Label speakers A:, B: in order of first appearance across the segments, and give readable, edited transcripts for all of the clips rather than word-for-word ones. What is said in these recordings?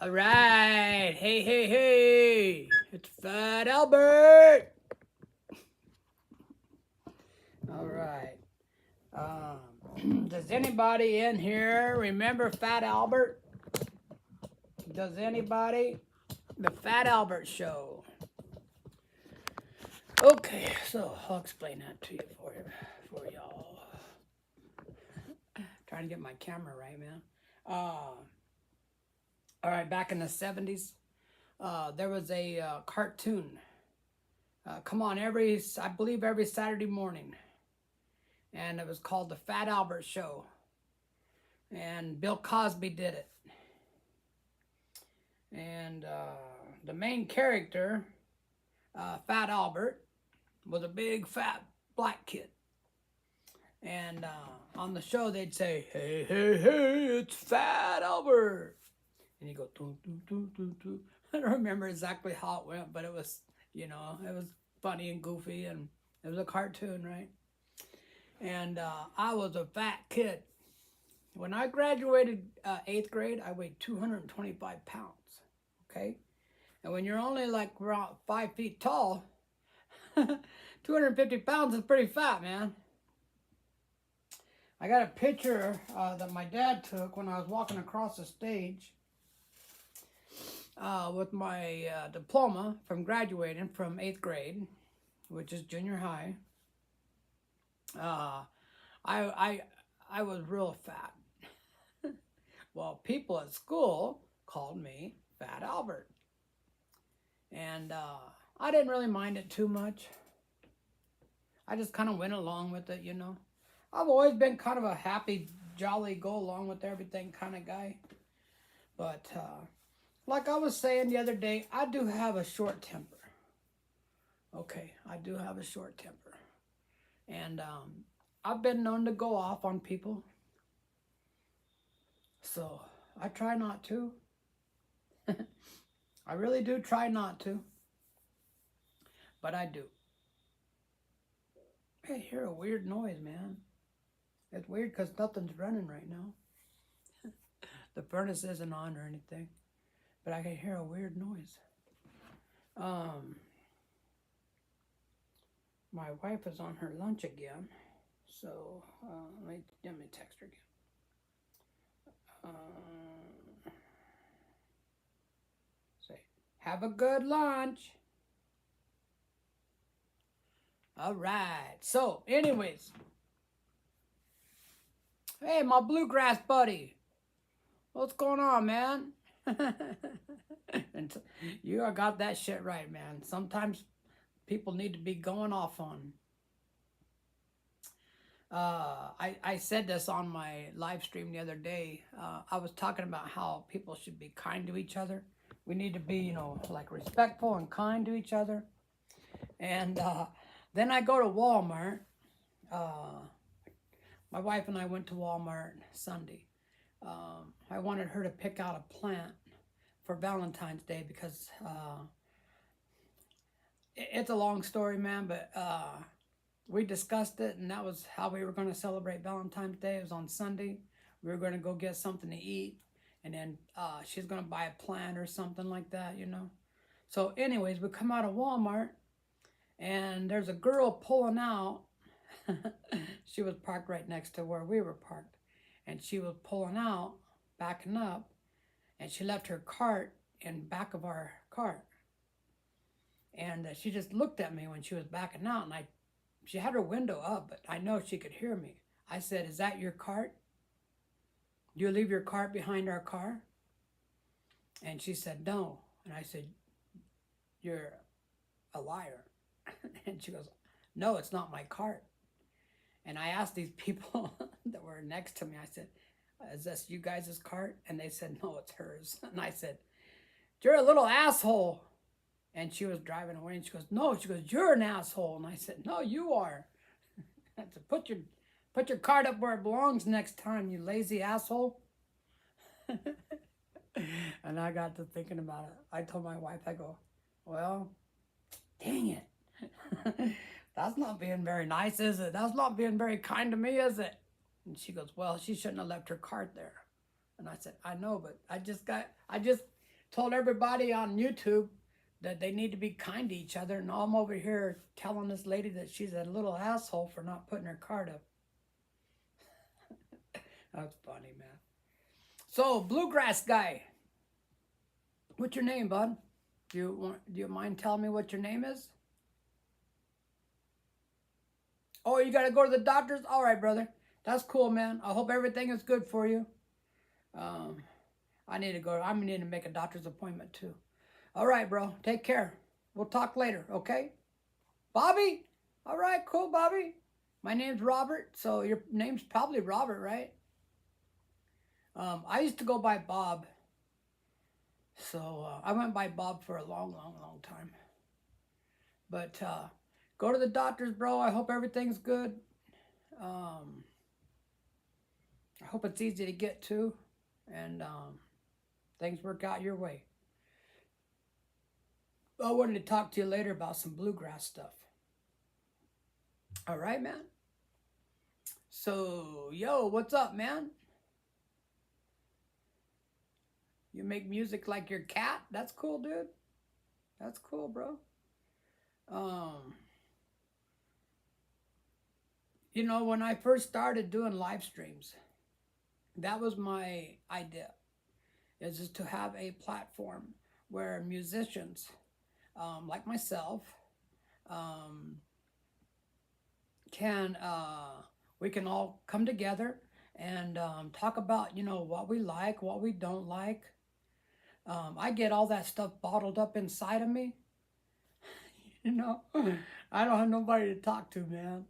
A: All right. Hey, hey, hey. It's Fat Albert. All right. Does anybody in here remember Fat Albert? Does anybody? The Fat Albert Show. Okay, so I'll explain that to you for y'all. Trying to get my camera right, man. All right, back in the 70s, there was a cartoon. Come on, I believe every Saturday morning. And it was called The Fat Albert Show. And Bill Cosby did it. And the main character, Fat Albert, was a big fat black kid. And on the show they'd say, "Hey, hey, hey, it's Fat Albert." And he'd go, doo, doo, doo, doo, doo. I don't remember exactly how it went, but it was, it was funny and goofy, and it was a cartoon, right? And I was a fat kid. When I graduated 8th grade, I weighed 225 pounds, okay? And when you're only like around 5 feet tall, 250 pounds is pretty fat, man. I got a picture that my dad took when I was walking across the stage with my diploma from graduating from 8th grade, which is junior high. I was real fat. Well, people at school called me Fat Albert. And I didn't really mind it too much. I just kind of went along with it, I've always been kind of a happy, jolly, go along with everything kind of guy. But like I was saying the other day, I do have a short temper. Okay, I do have a short temper. And I've been known to go off on people. So I try not to. I really do try not to. But I do. I hear a weird noise, man. It's weird because nothing's running right now. The furnace isn't on or anything. But I can hear a weird noise. My wife is on her lunch again. So let me text her again. Say, have a good lunch. All right. So, anyways. Hey, my bluegrass buddy. What's going on, man? And you got that shit right, man. Sometimes people need to be going off on. I said this on my live stream the other day. I was talking about how people should be kind to each other. We need to be, like respectful and kind to each other. And then I go to Walmart. My wife and I went to Walmart Sunday. I wanted her to pick out a plant for Valentine's Day because it's a long story, man, but we discussed it, and that was how we were going to celebrate Valentine's Day. It was on Sunday. We were going to go get something to eat, and then she's going to buy a plant or something like that, So anyways, we come out of Walmart, and there's a girl pulling out. She was parked right next to where we were parked, and she was pulling out, backing up, and she left her cart in back of our cart. And she just looked at me when she was backing out, and she had her window up, but I know she could hear me. I said, "Is that your cart? Do you leave your cart behind our car?" And she said, "No." And I said, "You're a liar." And she goes, "No, it's not my cart." And I asked these people that were next to me, I said, "Is this you guys' cart?" And they said, "No, it's hers." And I said, "You're a little asshole." And she was driving away, and she goes, "No," she goes, "You're an asshole." And I said, "No, you are." I said, put your cart up where it belongs next time, you lazy asshole." And I got to thinking about it. I told my wife, I go, "Well, dang it. That's not being very nice, is it? That's not being very kind to me, is it?" And she goes, "Well, she shouldn't have left her cart there." And I said, "I know, but I just told everybody on YouTube that they need to be kind to each other, and I'm over here telling this lady that she's a little asshole for not putting her card up. That's funny, man. So, bluegrass guy, what's your name, bud? Do you mind telling me what your name is? Oh, you gotta go to the doctors? All right, brother. That's cool, man. I hope everything is good for you. I need to go. I need to make a doctor's appointment too. All right, bro. Take care. We'll talk later, okay? Bobby? All right, cool, Bobby. My name's Robert, so your name's probably Robert, right? I used to go by Bob. So I went by Bob for a long, long, long time. But go to the doctors, bro. I hope everything's good. I hope it's easy to get to. And things work out your way. I wanted to talk to you later about some bluegrass stuff. All right, man? So, yo, what's up, man? You make music like your cat? That's cool, dude. That's cool, bro. You know, when I first started doing live streams, that was my idea, is just to have a platform where musicians like myself we can all come together and talk about, you know, what we like, what we don't like. I get all that stuff bottled up inside of me. You know, I don't have nobody to talk to, man.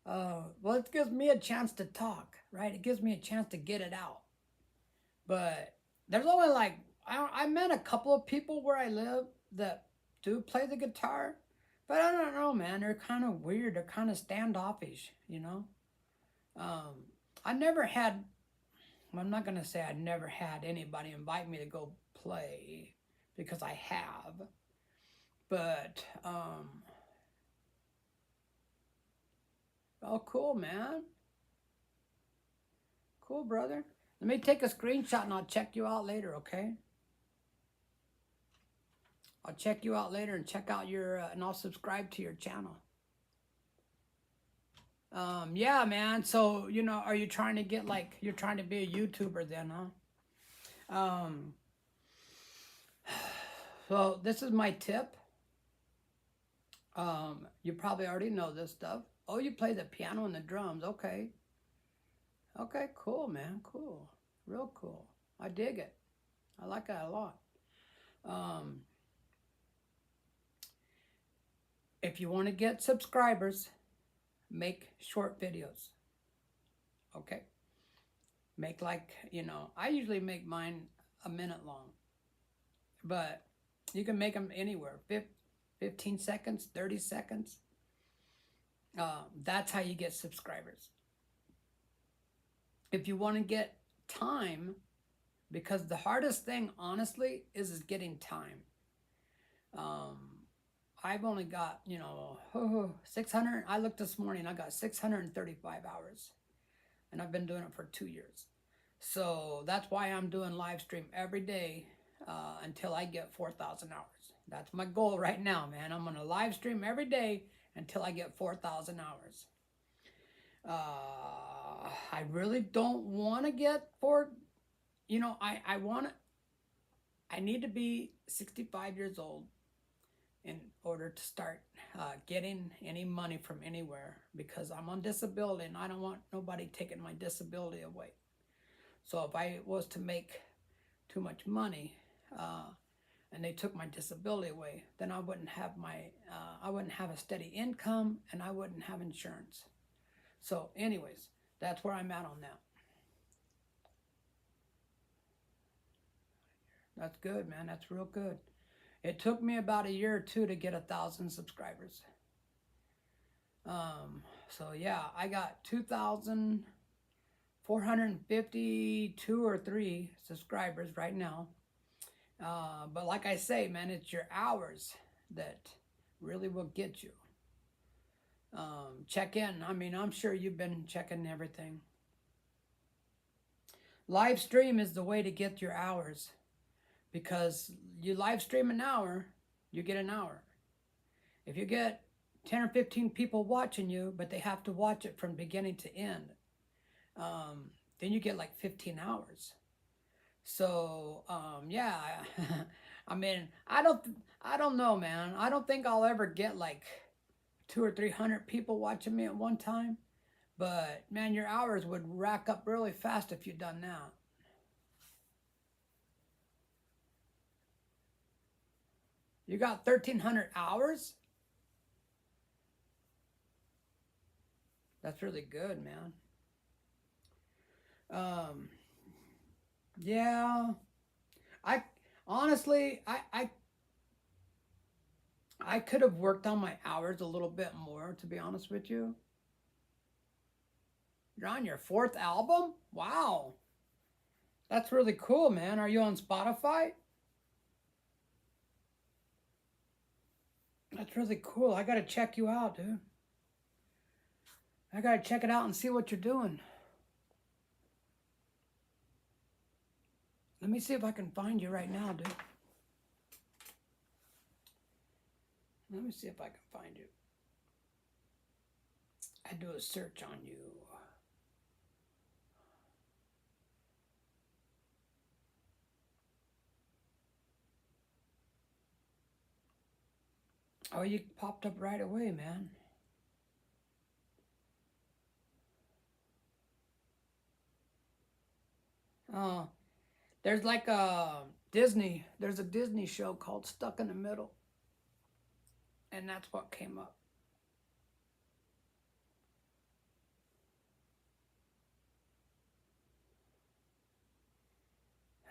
A: Well, it gives me a chance to talk, right? It gives me a chance to get it out. But there's only like, I met a couple of people where I live that do play the guitar. But I don't know, man. They're kind of weird. They're kind of standoffish, you know? I never had, well, I'm not going to say I never had anybody invite me to go play, because I have. But, oh, cool, man. Cool, brother. Let me take a screenshot and I'll check you out later, okay? I'll check you out later and check out your, and I'll subscribe to your channel. Yeah, man. So, you know, are you trying to get like, you're trying to be a YouTuber then, huh? So this is my tip. You probably already know this stuff. Oh, you play the piano and the drums. Okay. Okay, cool, man. Cool. Real cool. I dig it. I like that a lot. If you want to get subscribers, make short videos. Okay? Make like, you know, I usually make mine a minute long. But you can make them anywhere. 15 seconds, 30 seconds. That's how you get subscribers. If you want to get time, because the hardest thing, honestly, is getting time. I've only got, you know, 600. I looked this morning, I got 635 hours. And I've been doing it for 2 years. So that's why I'm doing live stream every day until I get 4,000 hours. That's my goal right now, man. I'm going to live stream every day until I get 4,000 hours. I really don't want to get you know, I need to be 65 years old in order to start getting any money from anywhere, because I'm on disability and I don't want nobody taking my disability away. So if I was to make too much money and they took my disability away, then I wouldn't have I wouldn't have a steady income and I wouldn't have insurance. So anyways, that's where I'm at on that. That's good, man. That's real good. It took me about a year or two to get 1,000 subscribers. So yeah, I got 2,452 or 3 subscribers right now. But like I say, man, it's your hours that really will get you. Check in. I mean, I'm sure you've been checking everything. Live stream is the way to get your hours, because you live stream an hour, you get an hour. If you get 10 or 15 people watching you, but they have to watch it from beginning to end, then you get like 15 hours. So, yeah, I mean, I don't know, man. I don't think I'll ever get like 200 or 300 people watching me at one time. But man, your hours would rack up really fast if you'd done that. You got 1,300 hours? That's really good, man. Um, yeah, I honestly, I could have worked on my hours a little bit more, to be honest with you. You're on your fourth album? Wow. That's really cool, man. Are you on Spotify? That's really cool. I gotta check you out, dude. I gotta check it out and see what you're doing. Let me see if I can find you right now, dude. Let me see if I can find you. I do a search on you. Oh, you popped up right away, man. Oh, there's like a there's a Disney show called Stuck in the Middle, and that's what came up.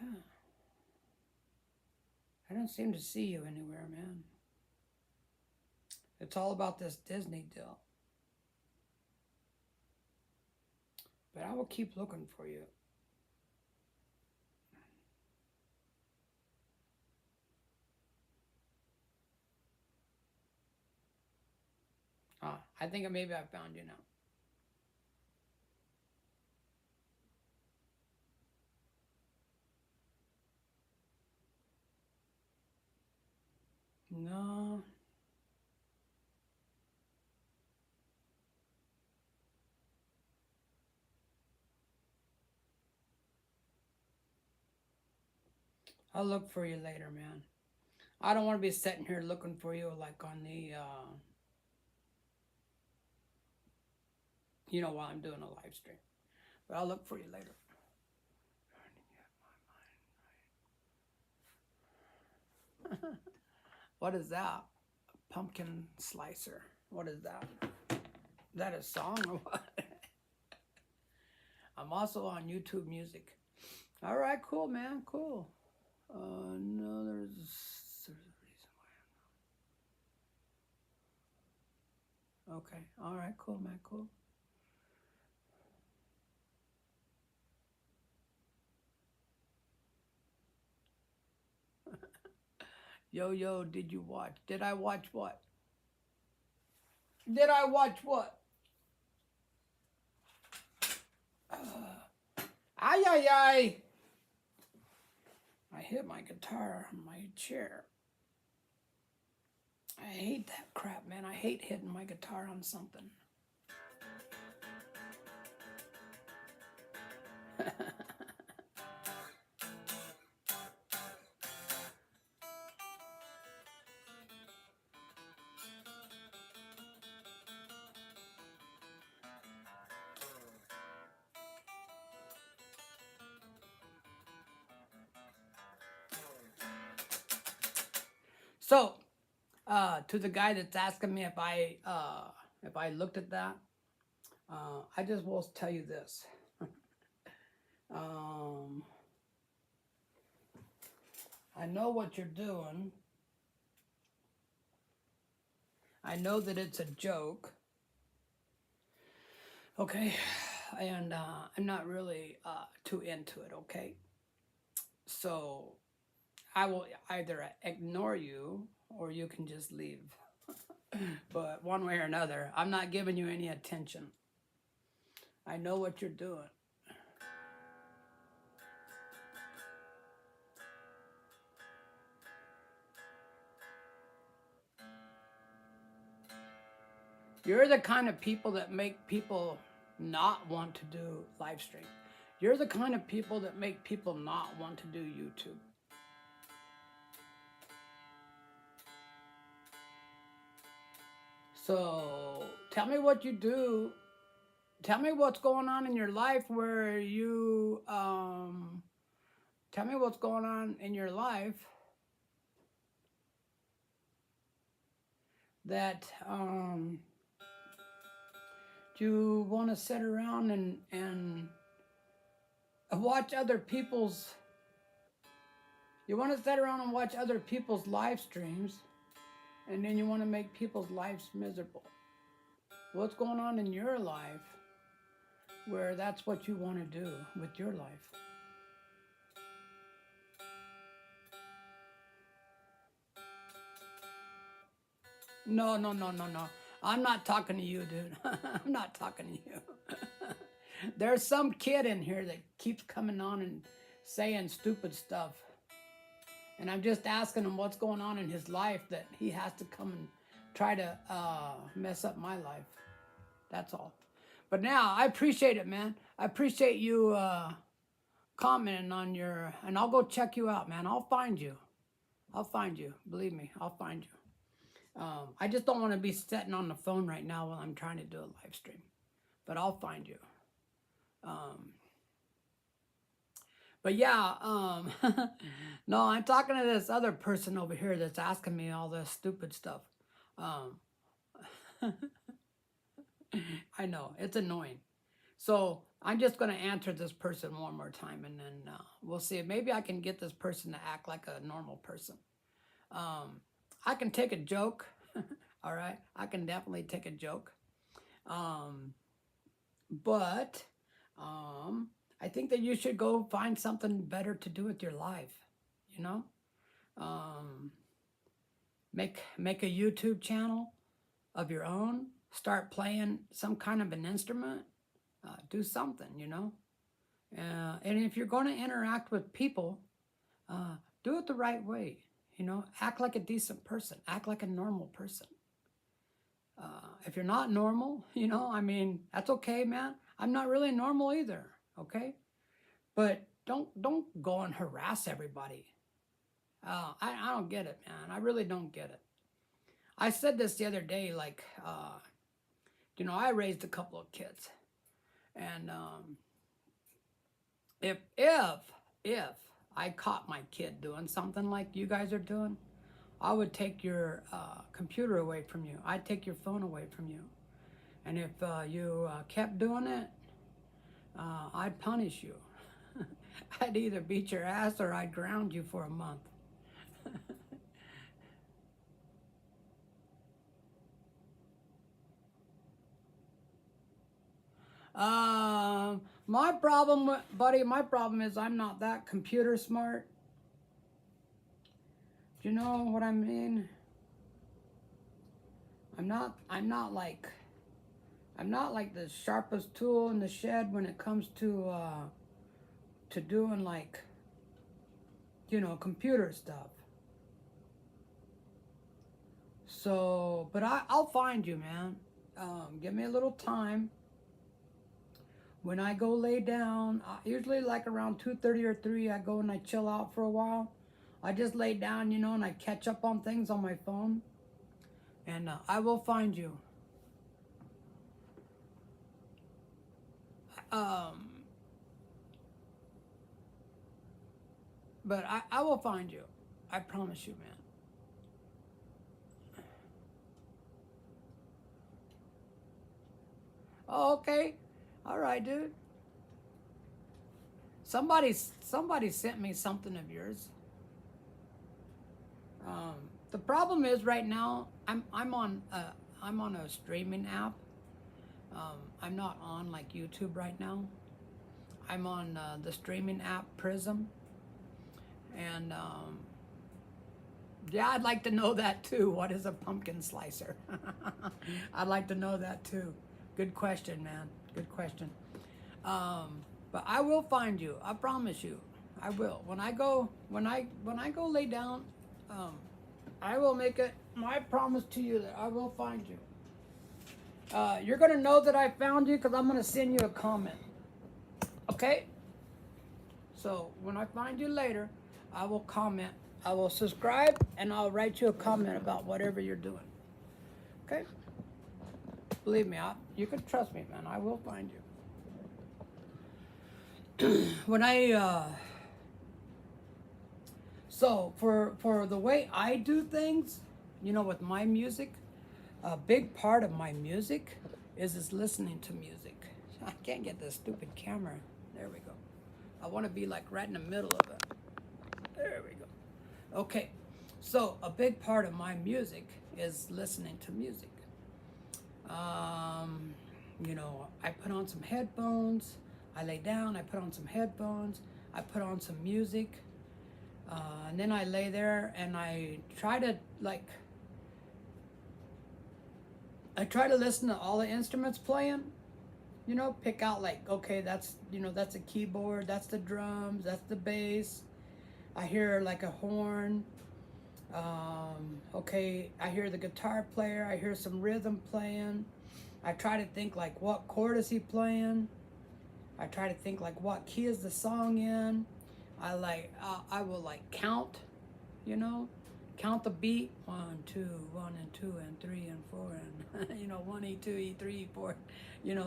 A: Huh. I don't seem to see you anywhere, man. It's all about this Disney deal. But I will keep looking for you. I think maybe I found you now. No. I'll look for you later, man. I don't want to be sitting here looking for you like on the, while I'm doing a live stream. But I'll look for you later. What is that? Pumpkin slicer. What is that? Is that a song or what? I'm also on YouTube Music. All right, cool, man, cool. No, there's a reason why. Okay, all right, cool, man, cool. Yo, did you watch? Did I watch what? Did I watch what? Ay, ay, ay. I hit my guitar on my chair. I hate that crap, man. I hate hitting my guitar on something. So, to the guy that's asking me if I looked at that, I just will tell you this. I know what you're doing. I know that it's a joke. Okay, and I'm not really too into it. Okay, so I will either ignore you or you can just leave. But one way or another, I'm not giving you any attention. I know what you're doing. You're the kind of people that make people not want to do live stream. You're the kind of people that make people not want to do YouTube. So tell me what you do. Tell me what's going on in your life where you, tell me what's going on in your life that you want to sit around and watch other people's, you want to sit around and watch other people's live streams, and then you want to make people's lives miserable. What's going on in your life where that's what you want to do with your life? No, no, no, no, no. I'm not talking to you, dude. I'm not talking to you. There's some kid in here that keeps coming on and saying stupid stuff. And I'm just asking him what's going on in his life that he has to come and try to mess up my life. That's all. But now, I appreciate it, man. I appreciate you commenting on your... And I'll go check you out, man. I'll find you. I'll find you. Believe me, I'll find you. I just don't want to be sitting on the phone right now while I'm trying to do a live stream. But I'll find you. But yeah, no, I'm talking to this other person over here that's asking me all this stupid stuff. I know, it's annoying. So I'm just going to answer this person one more time, and then we'll see. Maybe I can get this person to act like a normal person. I can take a joke. All right, I can definitely take a joke. But I think that you should go find something better to do with your life, you know? Make a YouTube channel of your own. Start playing some kind of an instrument. Do something, you know? And if you're going to interact with people, do it the right way, you know? Act like a decent person. Act like a normal person. If you're not normal, you know, I mean, that's okay, man. I'm not really normal either, okay? But don't go and harass everybody. I don't get it, man. I really don't get it. I said this the other day, like, you know, I raised a couple of kids. And if I caught my kid doing something like you guys are doing, I would take your computer away from you. I'd take your phone away from you. And if you kept doing it, I'd punish you. I'd either beat your ass or I'd ground you for a month. My problem, buddy, my problem is I'm not that computer smart. Do you know what I mean? I'm not like the sharpest tool in the shed when it comes to doing, like, you know, computer stuff. So, but I'll find you, man. Give me a little time. When I go lay down, usually like around 2:30 or 3, I go and I chill out for a while. I just lay down, you know, and I catch up on things on my phone. And I will find you. But I will find you. I promise you, man. Oh, okay. All right, dude. Somebody sent me something of yours. The problem is right now I'm on a streaming app. I'm not on like YouTube right now. I'm on the streaming app Prism, and yeah, I'd like to know that too. What is a pumpkin slicer? I'd like to know that too. Good question, man. Good question. But I will find you. I promise you. I will. When I go lay down, I will make it my promise to you that I will find you. You're gonna know that I found you because I'm gonna send you a comment. Okay? So when I find you later, I will comment. I will subscribe and I'll write you a comment about whatever you're doing. Okay? Believe me, you can trust me, man. I will find you. When I so for the way I do things, with my music, a big part of my music is listening to music. I can't get this stupid camera. There we go. I want to be like right in the middle of it. There we go. Okay, so a big part of my music is listening to music. I put on some headphones. I lay down. I put on some headphones. I put on some music, and then I lay there and I try to listen to all the instruments playing. Pick out okay, that's a keyboard, that's the drums, that's the bass. I hear like a horn. Okay, I hear the guitar player. I hear some rhythm playing. I try to think like what chord is he playing. I try to think like what key is the song in. I will count, count the beat. 1, 2, 1 and 2 and 3 and 4 and 1 E2 E3 E4,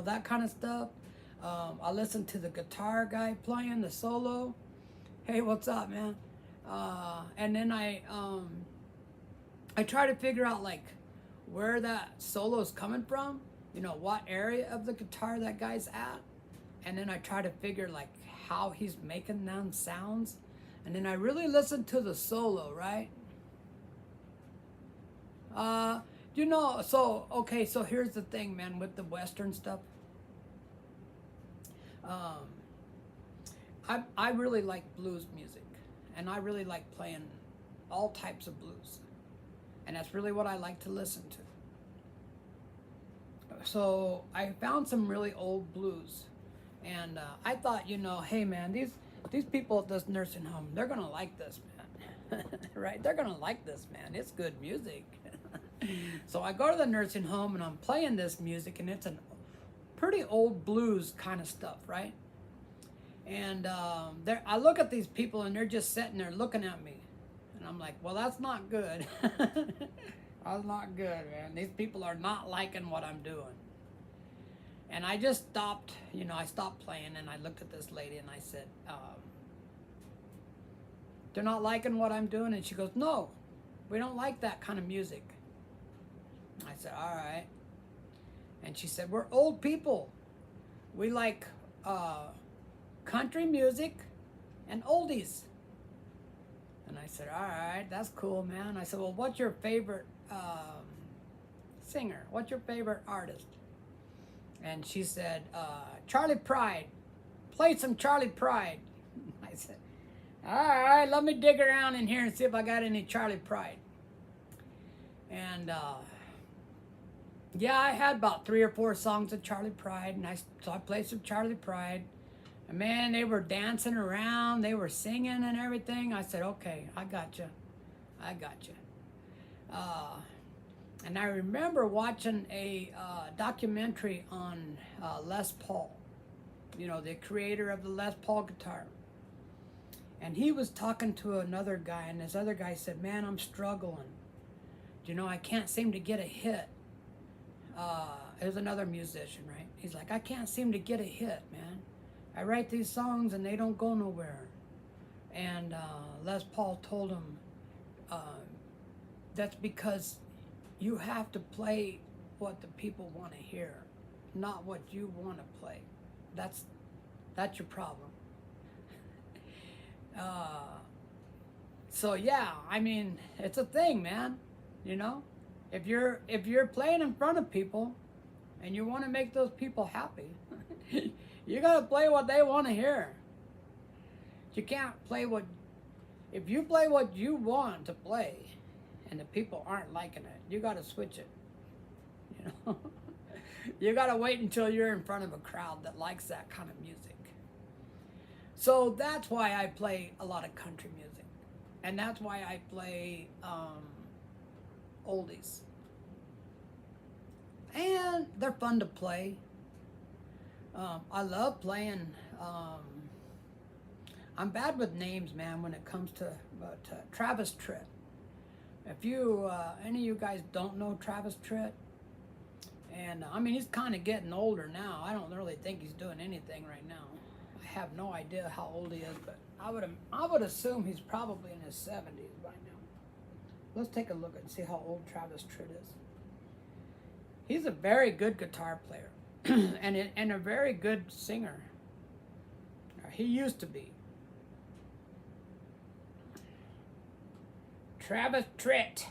A: that kind of stuff. I listen to the guitar guy playing the solo. Hey, what's up, man? And then I try to figure out where that solo is coming from. What area of the guitar that guy's at, and then I try to figure how he's making them sounds, and then I really listen to the solo, right? So here's the thing, man, with the Western stuff. I really like blues music, and I really like playing all types of blues, and that's really what I like to listen to. So I found some really old blues, and I thought, hey man, these people at this nursing home, they're gonna like this, man. Right? They're gonna like this, man. It's good music. So I go to the nursing home and I'm playing this music, and it's a pretty old blues kind of stuff, right? And I look at these people and they're just sitting there looking at me, and I'm like, well, that's not good. That's not good, man. These people are not liking what I'm doing. And I just stopped, I stopped playing, and I looked at this lady and I said, they're not liking what I'm doing? And she goes, no, we don't like that kind of music. I said, all right. And she said, we're old people. We like country music and oldies. And I said, all right, that's cool, man. I said, well, what's your favorite singer? What's your favorite artist? And she said, Charley Pride. Play some Charley Pride. I said, all right, let me dig around in here and see if I got any Charley Pride. And yeah, I had about 3 or 4 songs of Charley Pride, and so I played some Charley Pride. And man, they were dancing around, they were singing and everything. I said, okay, I got you. I got you. And I remember watching a documentary on Les Paul, the creator of the Les Paul guitar. And he was talking to another guy, and this other guy said, man, I'm struggling. I can't seem to get a hit. It was another musician, right? He's like, I can't seem to get a hit, man. I write these songs and they don't go nowhere. And Les Paul told him, that's because you have to play what the people want to hear, not what you want to play. That's your problem. So yeah, I mean, it's a thing, man. If you're playing in front of people and you want to make those people happy, you gotta play what they want to hear. You can't play if you play what you want to play and the people aren't liking it, you gotta switch it. You gotta wait until you're in front of a crowd that likes that kind of music. So that's why I play a lot of country music, and that's why I play oldies. and they're fun to play. I love playing. I'm bad with names, man, when it comes to, but Travis Tritt. If you, any of you guys don't know Travis Tritt, and I mean, he's kind of getting older now. I don't really think he's doing anything right now. I have no idea how old he is, but I would assume he's probably in his 70s by now. Let's take a look and see how old Travis Tritt is. He's a very good guitar player and a very good singer. He used to be. Travis Tritt.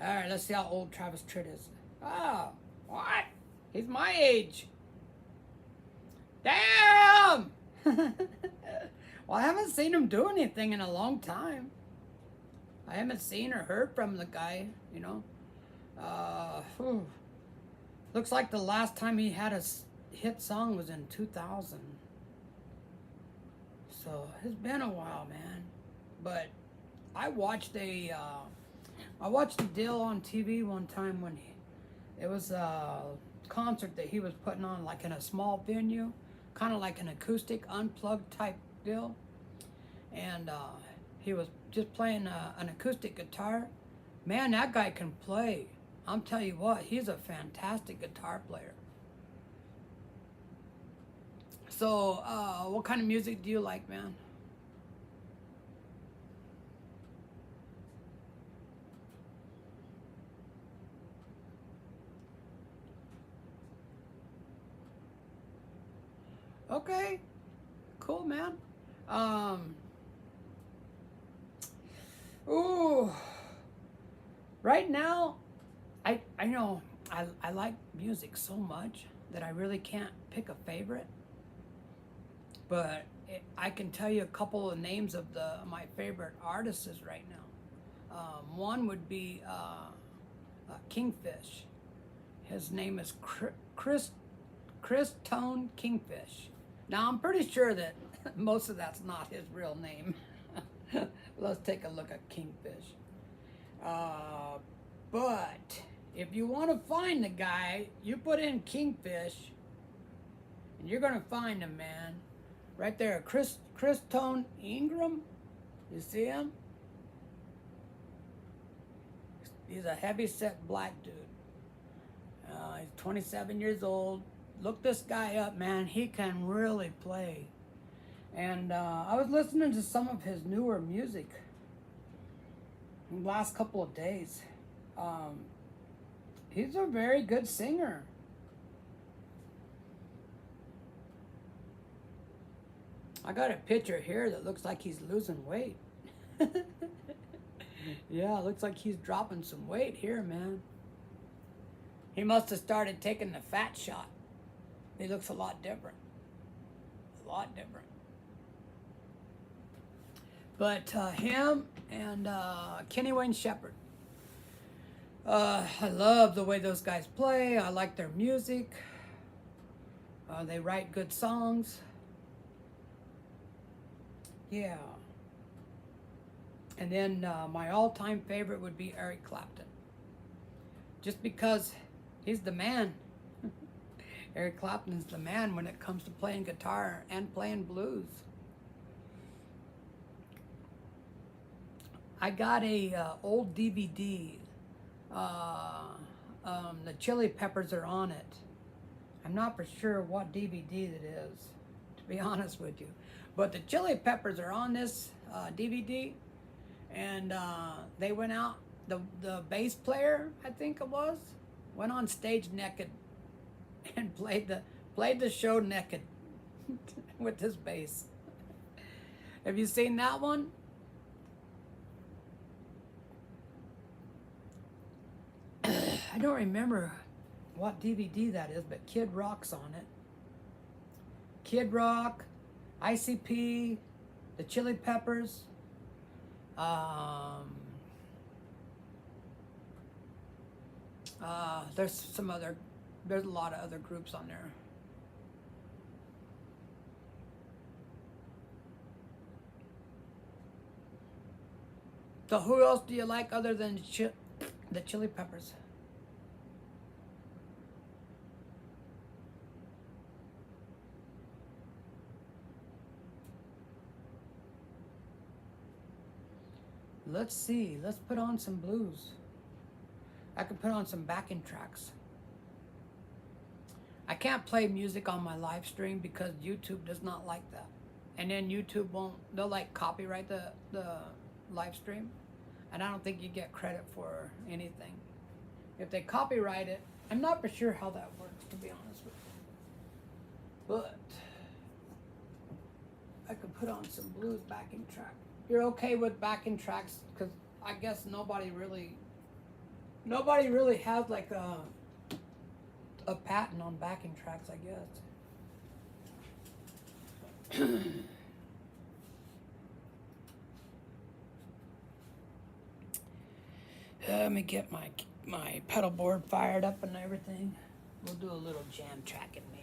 A: All right, let's see how old Travis Tritt is. Oh, what? He's my age. Damn! Well, I haven't seen him do anything in a long time. I haven't seen or heard from the guy, you know. Looks like the last time he had a hit song was in 2000. So it's been a while, man. But I watched a deal on TV one time when it was a concert that he was putting on, like in a small venue, kind of like an acoustic unplugged type deal, and he was just playing an acoustic guitar. Man, that guy can play. I'm telling you what, he's a fantastic guitar player. So, what kind of music do you like, man? Okay, cool, man. Um, ooh, right now, I know I like music so much that I really can't pick a favorite. But I can tell you a couple of names of my favorite artists right now. One would be Kingfish. His name is Chris Tone Kingfish. Now I'm pretty sure that most of that's not his real name. Let's take a look at Kingfish. But if you want to find the guy, you put in Kingfish, and you're gonna find him, man. Right there, Chris Tone Ingram. You see him? He's a heavy-set black dude. He's 27 years old. Look this guy up, man. He can really play. And I was listening to some of his newer music in the last couple of days. He's a very good singer. I got a picture here that looks like he's losing weight. Yeah, looks like he's dropping some weight here, man. He must have started taking the fat shot. He looks a lot different. A lot different. But him and Kenny Wayne Shepherd. I love the way those guys play. I like their music. They write good songs. Yeah. And then my all-time favorite would be Eric Clapton. Just because he's the man. Eric Clapton's the man when it comes to playing guitar and playing blues. I got a old DVD. The Chili Peppers are on it. I'm not for sure what DVD it is, to be honest with you. But the Chili Peppers are on this DVD, and they went out. The bass player, I think it was, went on stage naked and played the show naked with his bass. Have you seen that one? I don't remember what DVD that is, but Kid Rock's on it. Kid Rock, ICP, the Chili Peppers, there's a lot of other groups on there. So who else do you like other than the Chili Peppers? Let's see. Let's put on some blues. I could put on some backing tracks. I can't play music on my live stream because YouTube does not like that. And then YouTube won't, they'll like copyright the live stream. And I don't think you get credit for anything. If they copyright it, I'm not for sure how that works, to be honest with you. But I could put on some blues backing track. You're okay with backing tracks? Because I guess nobody really has like a patent on backing tracks, I guess. Let me get my pedal board fired up and everything. We'll do a little jam tracking, man.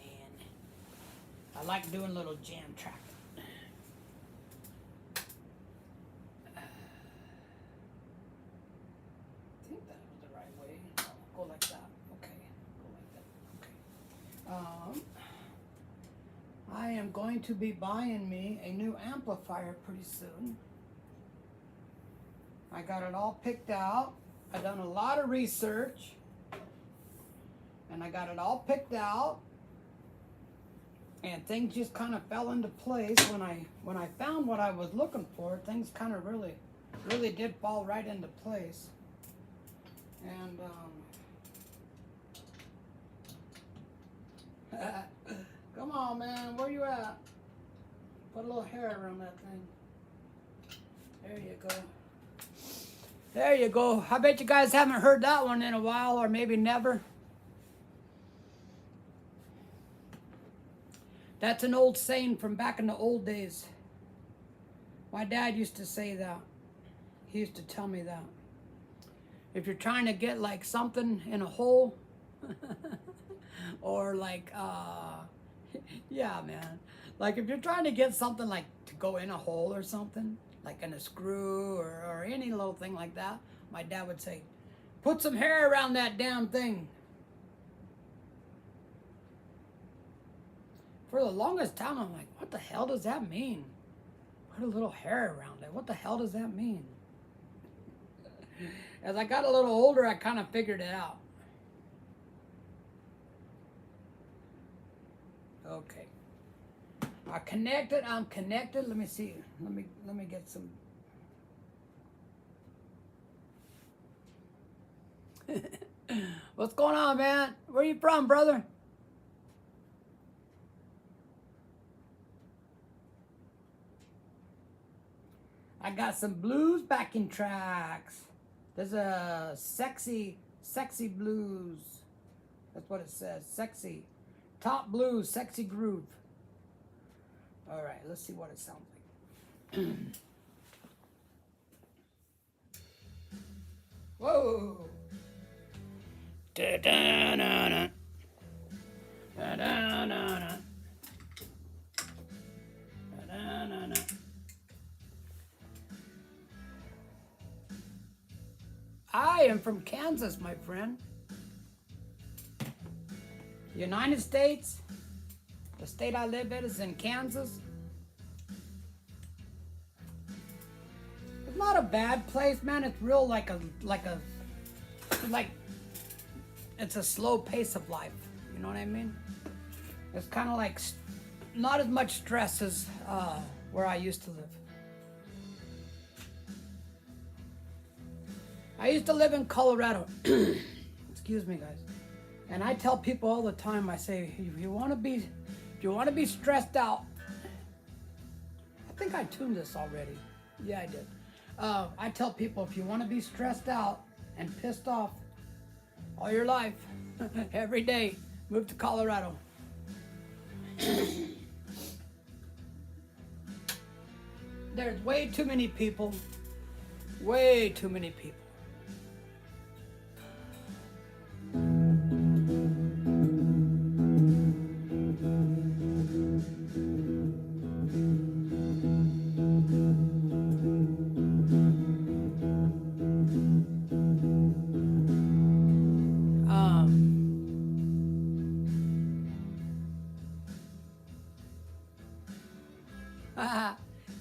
A: I like doing a little jam tracking. I think that was the right way. No, go like that. Okay. Go like that. Okay. I am going to be buying me a new amplifier pretty soon. I got it all picked out. I've done a lot of research. And I got it all picked out. And things just kind of fell into place when I found what I was looking for. Things kind of really did fall right into place. And come on, man, where you at? Put a little hair around that thing. There you go. There you go. I bet you guys haven't heard that one in a while, or maybe never. That's an old saying from back in the old days. My dad used to say that. He used to tell me that. If you're trying to get like something in a hole, or like, yeah, man. Like if you're trying to get something like to go in a hole or something, like in a screw or any little thing like that, my dad would say, put some hair around that damn thing. For the longest time, I'm like, what the hell does that mean? Put a little hair around it. What the hell does that mean? As I got a little older, I kind of figured it out. Okay. I'm connected. Let me see. Let me get some. What's going on, man? Where you from, brother? I got some blues backing tracks. There's a sexy blues. That's what it says. Sexy. Top blues, sexy groove. All right, let's see what it sounds like. Whoa. Da-da-na-na. Da-da-na-na. Da-da-na-na. I am from Kansas, my friend. United States. The state I live in is in Kansas. It's not a bad place, man. It's real like it's a slow pace of life. You know what I mean? It's kind of like not as much stress as where I used to live. I used to live in Colorado. Excuse me, guys. And I tell people all the time, I say, if you want to be stressed out, I think I tuned this already. Yeah, I did. I tell people, if you want to be stressed out and pissed off all your life, every day, move to Colorado. There's way too many people. Way too many people.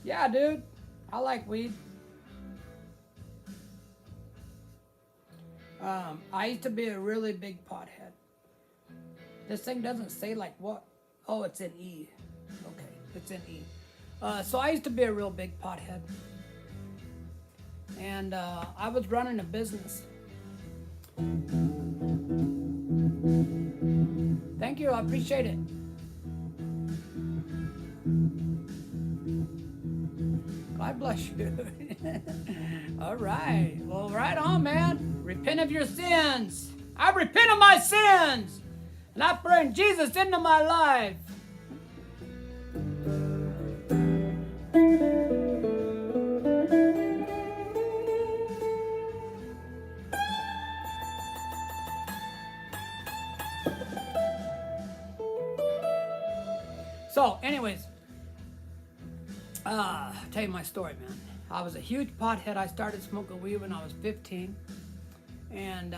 A: Yeah, dude. I like weed. I used to be a really big pothead. This thing doesn't say like what. Oh, it's in E. Okay, it's in E. So I used to be a real big pothead. And I was running a business. Thank you, I appreciate it. God bless you. All right. Well, right on, man. Repent of your sins. I repent of my sins. And I bring Jesus into my life. So, anyways, I'll tell you my story, man. I was a huge pothead. I started smoking weed when I was 15. And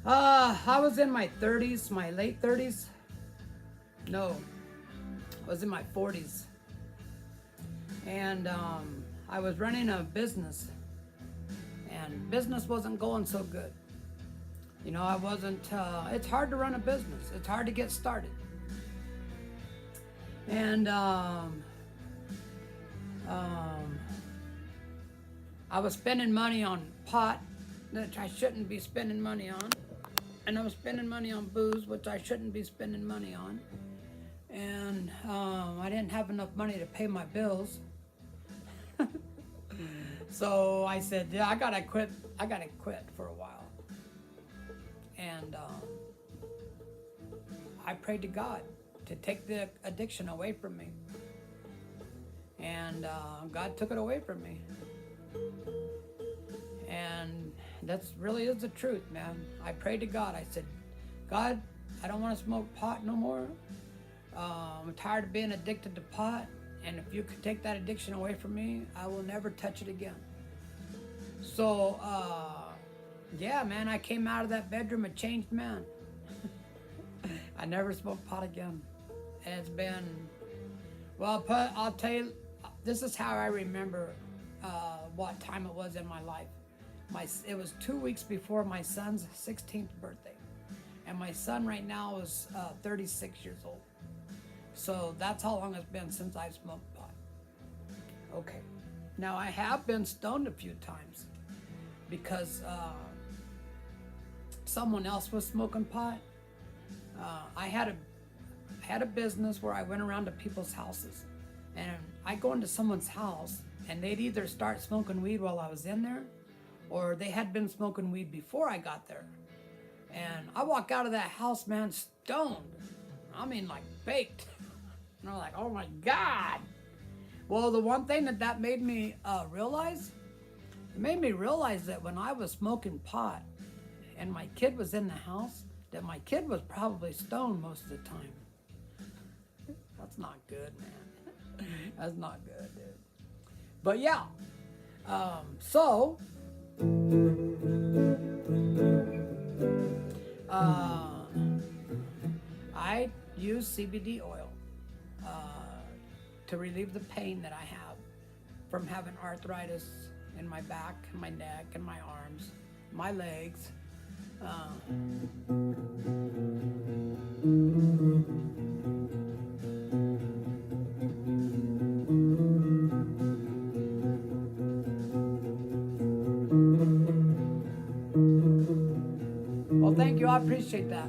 A: I was in my 30s, my late 30s. No, I was in my 40s. And I was running a business. And business wasn't going so good. You know, I wasn't, it's hard to run a business. It's hard to get started. And I was spending money on pot that I shouldn't be spending money on. And I was spending money on booze, which I shouldn't be spending money on. And I didn't have enough money to pay my bills. So I said, yeah, I gotta quit for a while. And I prayed to God to take the addiction away from me. And God took it away from me. And that's really is the truth, man. I prayed to God. I said, God, I don't want to smoke pot no more. I'm tired of being addicted to pot. And if you could take that addiction away from me, I will never touch it again. So, yeah, man, I came out of that bedroom a changed man. I never smoked pot again. And it's been, well, I'll tell you, this is how I remember what time it was in my life. It was 2 weeks before my son's 16th birthday. And my son right now is 36 years old. So that's how long it's been since I smoked pot. Okay. Now I have been stoned a few times because someone else was smoking pot. I had a business where I went around to people's houses, and I go into someone's house and they'd either start smoking weed while I was in there, or they had been smoking weed before I got there. And I walk out of that house, man, stoned. I mean, like baked. And I'm like, oh my God. Well, the one thing that made me realize, it made me realize that when I was smoking pot and my kid was in the house, that my kid was probably stoned most of the time. That's not good, man. That's not good, dude. But yeah, so I use CBD oil to relieve the pain that I have from having arthritis in my back, my neck, and my arms, my legs. Well, thank you. I appreciate that.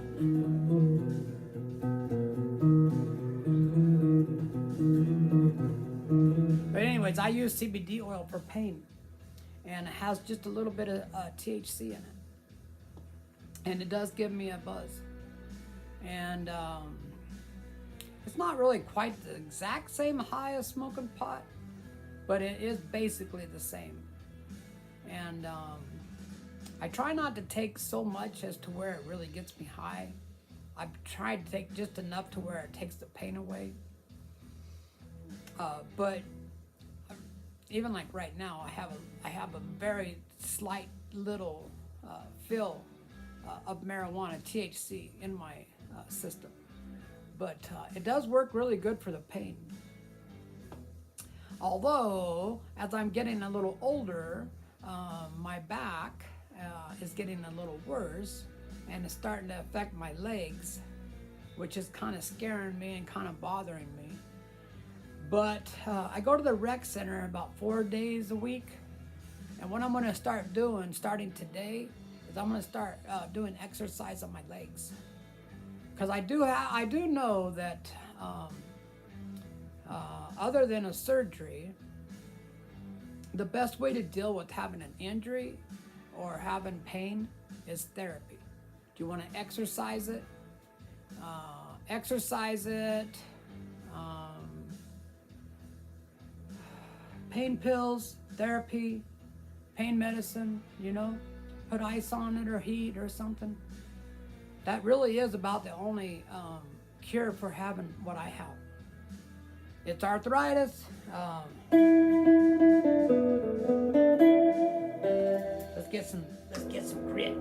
A: But anyways, I use CBD oil for pain, and it has just a little bit of THC in it, and it does give me a buzz. And it's not really quite the exact same high as smoking pot, but it is basically the same. And I try not to take so much as to where it really gets me high. I've tried to take just enough to where it takes the pain away. But even like right now, I have a very slight little feel of marijuana, THC, in my system. But it does work really good for the pain. Although, as I'm getting a little older, my back is getting a little worse, and it's starting to affect my legs, which is kind of scaring me and kind of bothering me. But I go to the rec center about 4 days a week, and what I'm going to start doing starting today is I'm going to start doing exercise on my legs, because I do know that other than a surgery, the best way to deal with having an injury or having pain is therapy. Do you want to exercise it? Pain pills, therapy, pain medicine, put ice on it or heat or something. That really is about the only cure for having what I have. It's arthritis. Let's get some grit.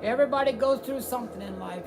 A: Everybody goes through something in life,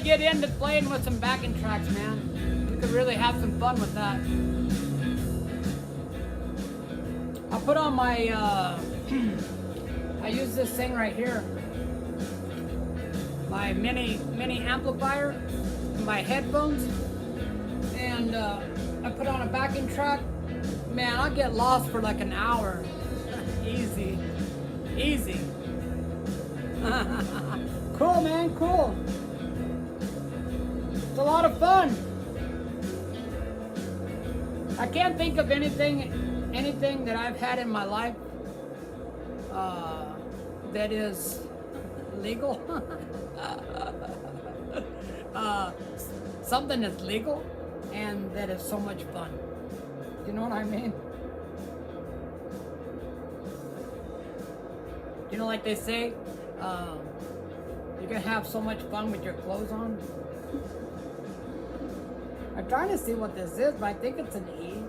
A: Get into playing with some backing tracks, man. You could really have some fun with that. I'll put on my, I use this thing right here, my mini amplifier, my headphones, and I put on a backing track. Man, I'll get lost for like an hour. Easy. Cool, man, cool. It's a lot of fun. I can't think of anything that I've had in my life that is legal. Something that's legal and that is so much fun. You know what I mean? Like they say, you can have so much fun with your clothes on. I'm trying to see what this is, but I think it's an E.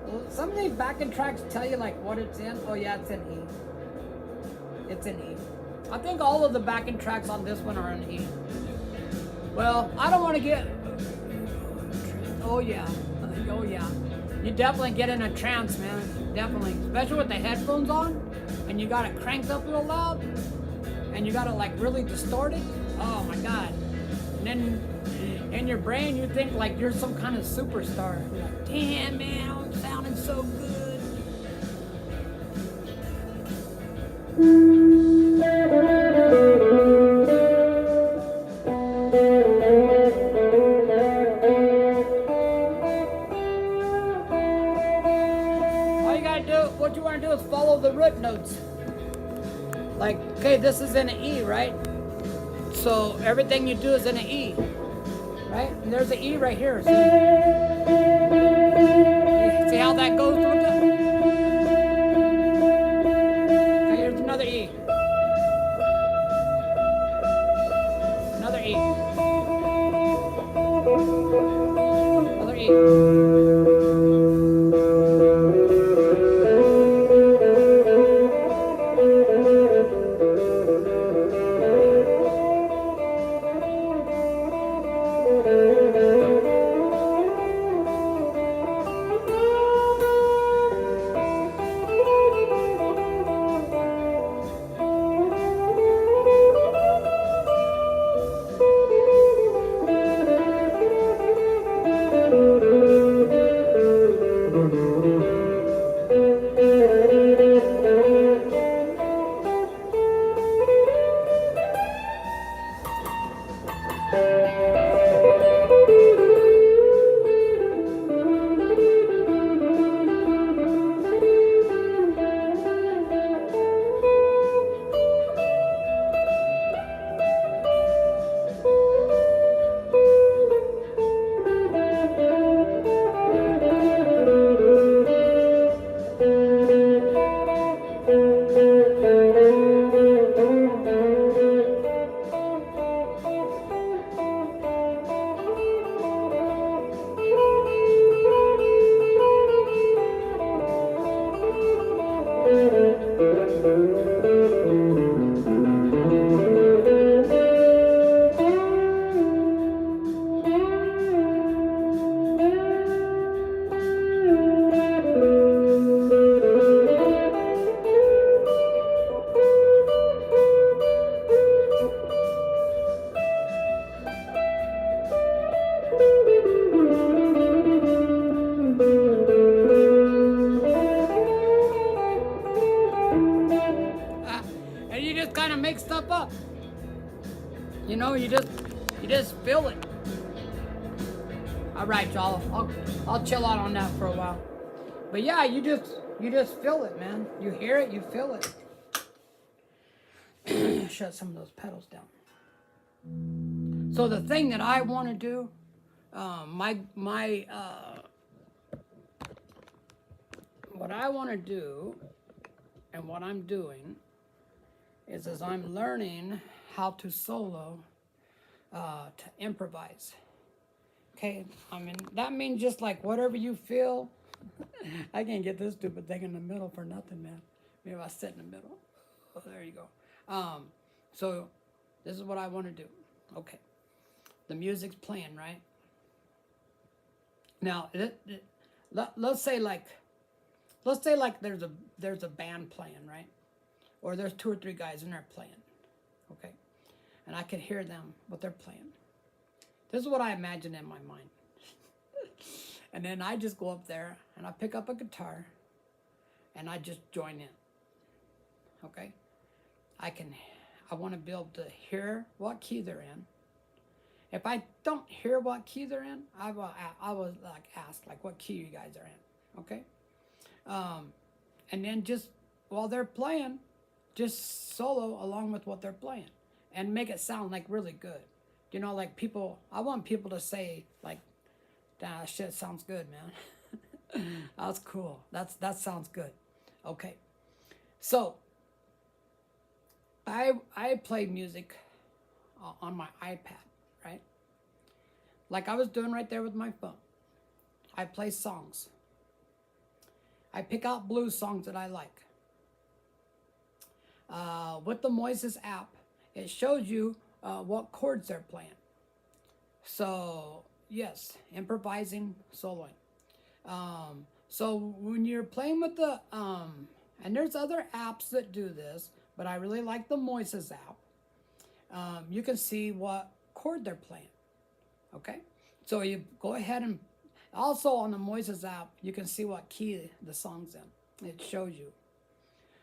A: Well, some of these backing tracks tell you like what it's in. Oh yeah, it's an E. It's an E. I think all of the backing tracks on this one are an E. Well, I don't want to get. Oh yeah, oh yeah. You definitely get in a trance, man. Definitely, especially with the headphones on, and you got it cranked up real loud, and you got it like really distorted. Oh my God! And then in your brain, you think like you're some kind of superstar. You're like, damn man, I'm sounding so good. All you gotta do, what you wanna do is follow the root notes. Like, okay, this is in an E, right? So everything you do is in an E, right? And there's an E right here. See how that goes with that? Okay, here's another E. Another E. Another E. And you just kind of make stuff up. You know, you just feel it. All right, y'all. I'll chill out on that for a while. But yeah, you just feel it, man. You hear it, you feel it. Shut some of those pedals down. So the thing that I want to do, what I want to do, and what I'm doing, is as I'm learning how to solo, to improvise. Okay, I mean, that means just like whatever you feel. I can't get this stupid thing in the middle for nothing, man. Maybe I sit in the middle. Oh, there you go. So this is what I want to do. Okay, the music's playing, right? Now, let's say like there's a band playing, right? Or there's 2 or 3 guys and they're playing, okay? And I can hear them, what they're playing. This is what I imagine in my mind. And then I just go up there and I pick up a guitar and I just join in, okay? I want to be able to hear what key they're in. If I don't hear what key they're in, I will like ask like what key you guys are in, okay? And then just while they're playing, just solo along with what they're playing and make it sound like really good. You know, like I want people to say like, that shit sounds good, man. That's cool. That sounds good. Okay. So I play music on my iPad, right? like I was doing right there with my phone. I play songs. I pick out blues songs that I like. With the Moises app, it shows you what chords they're playing. So, yes, improvising, soloing. So when you're playing with the, and there's other apps that do this, but I really like the Moises app. You can see what chord they're playing. Okay? So you go ahead and, also on the Moises app, you can see what key the song's in. It shows you.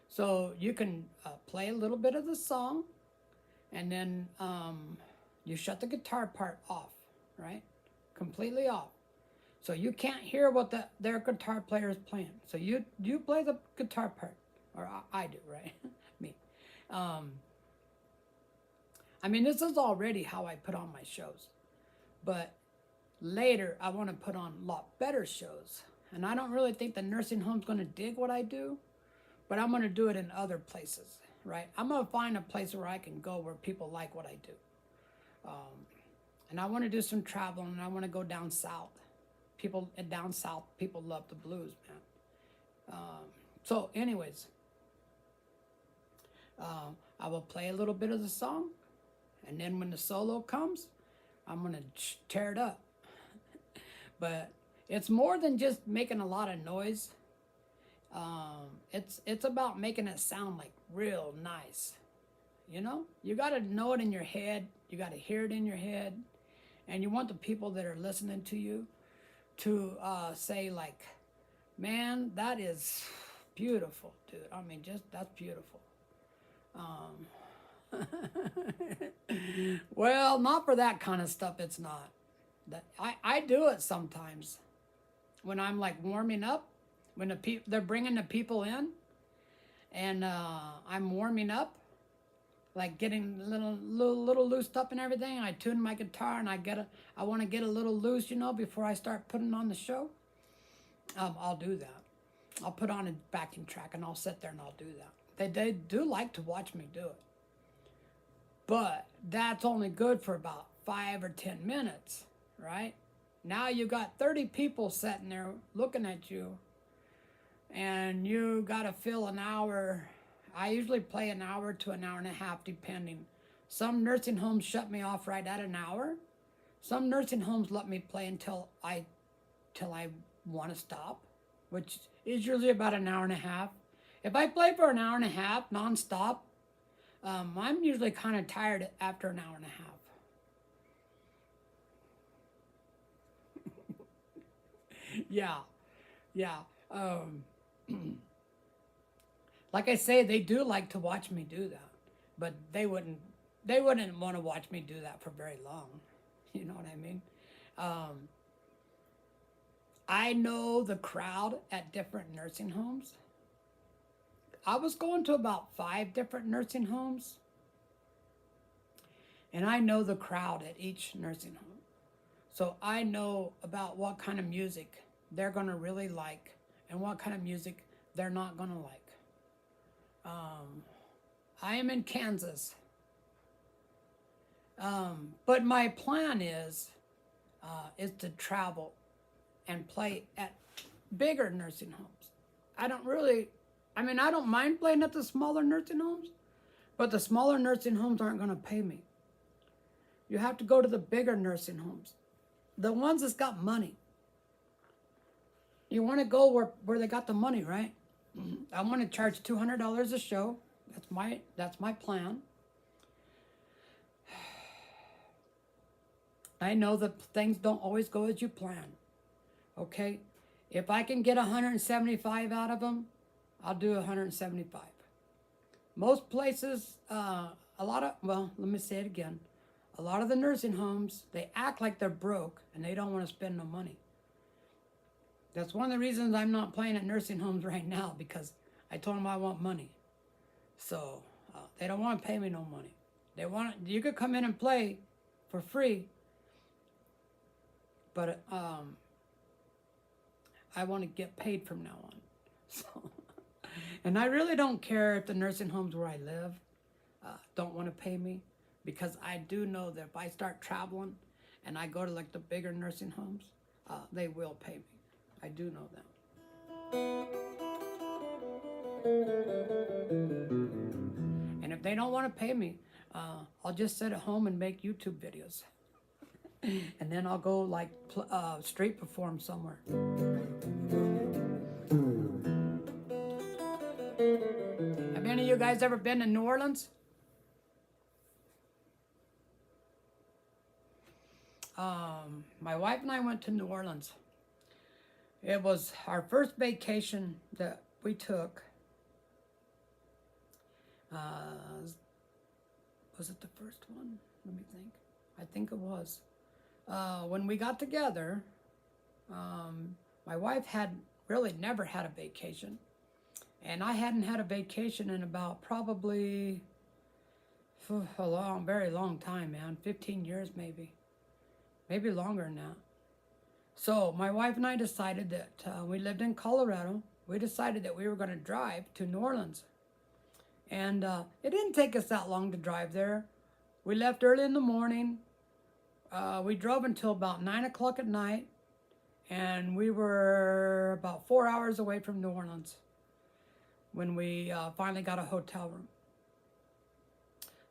A: So you can play a little bit of the song, and then you shut the guitar part off, right? Completely off. So you can't hear what their guitar player is playing. So you play the guitar part, or I do, right? Me. I mean, this is already how I put on my shows, but later I want to put on a lot better shows. And I don't really think the nursing home's going to dig what I do, but I'm going to do it in other places, right? I'm going to find a place where I can go where people like what I do. And I want to do some traveling, and I want to go down south. People down south, people love the blues, man. So anyways, I will play a little bit of the song, and then when the solo comes, I'm going to tear it up. But it's more than just making a lot of noise. It's about making it sound like real nice. You know, you got to know it in your head. You got to hear it in your head, and you want the people that are listening to you to say like, man, that is beautiful, dude. I mean, just that's beautiful. Well, not for that kind of stuff. It's not. That I do it sometimes when I'm like warming up, when they're bringing the people in, and I'm warming up, like getting a little loosed up and everything. I tune my guitar, and I want to get a little loose, you know, before I start putting on the show. I'll do that. I'll put on a backing track, and I'll sit there and I'll do that. They do like to watch me do it, but that's only good for about 5 or 10 minutes, right? Now you got 30 people sitting there looking at you, and you got to fill an hour. I usually play an hour to an hour and a half, depending. Some nursing homes shut me off right at an hour. Some nursing homes let me play until I want to stop, which is usually about an hour and a half. If I play for an hour and a half nonstop, I'm usually kind of tired after an hour and a half. Yeah. Like I say, they do like to watch me do that, but they wouldn't want to watch me do that for very long. You know what I mean? I know the crowd at different nursing homes. I was going to about 5 different nursing homes, and I know the crowd at each nursing home. So I know about what kind of music they're going to really like and what kind of music they're not going to like. I am in Kansas. But my plan is to travel and play at bigger nursing homes. I don't mind playing at the smaller nursing homes, but the smaller nursing homes aren't going to pay me. You have to go to the bigger nursing homes, the ones that's got money. You want to go where they got the money, right? I want to charge $200 a show. That's my plan. I know that things don't always go as you plan. Okay? If I can get 175 out of them, I'll do 175. Most places, let me say it again. A lot of the nursing homes, they act like they're broke and they don't want to spend no money. That's one of the reasons I'm not playing at nursing homes right now, because I told them I want money. So they don't want to pay me no money. You could come in and play for free, but I want to get paid from now on. So, and I really don't care if the nursing homes where I live don't want to pay me, because I do know that if I start traveling and I go to like the bigger nursing homes, they will pay me. I do know that. And if they don't want to pay me, I'll just sit at home and make YouTube videos. And then I'll go like street perform somewhere. Have any of you guys ever been to New Orleans? My wife and I went to New Orleans. It was our first vacation that we took. Was it the first one? Let me think. I think it was. When we got together, my wife had really never had a vacation. And I hadn't had a vacation in about probably a very long time, man. 15 years maybe. Maybe longer than that. So my wife and I decided that we lived in Colorado. We decided that we were going to drive to New Orleans. And it didn't take us that long to drive there. We left early in the morning. We drove until about 9 o'clock at night. And we were about 4 hours away from New Orleans when we finally got a hotel room.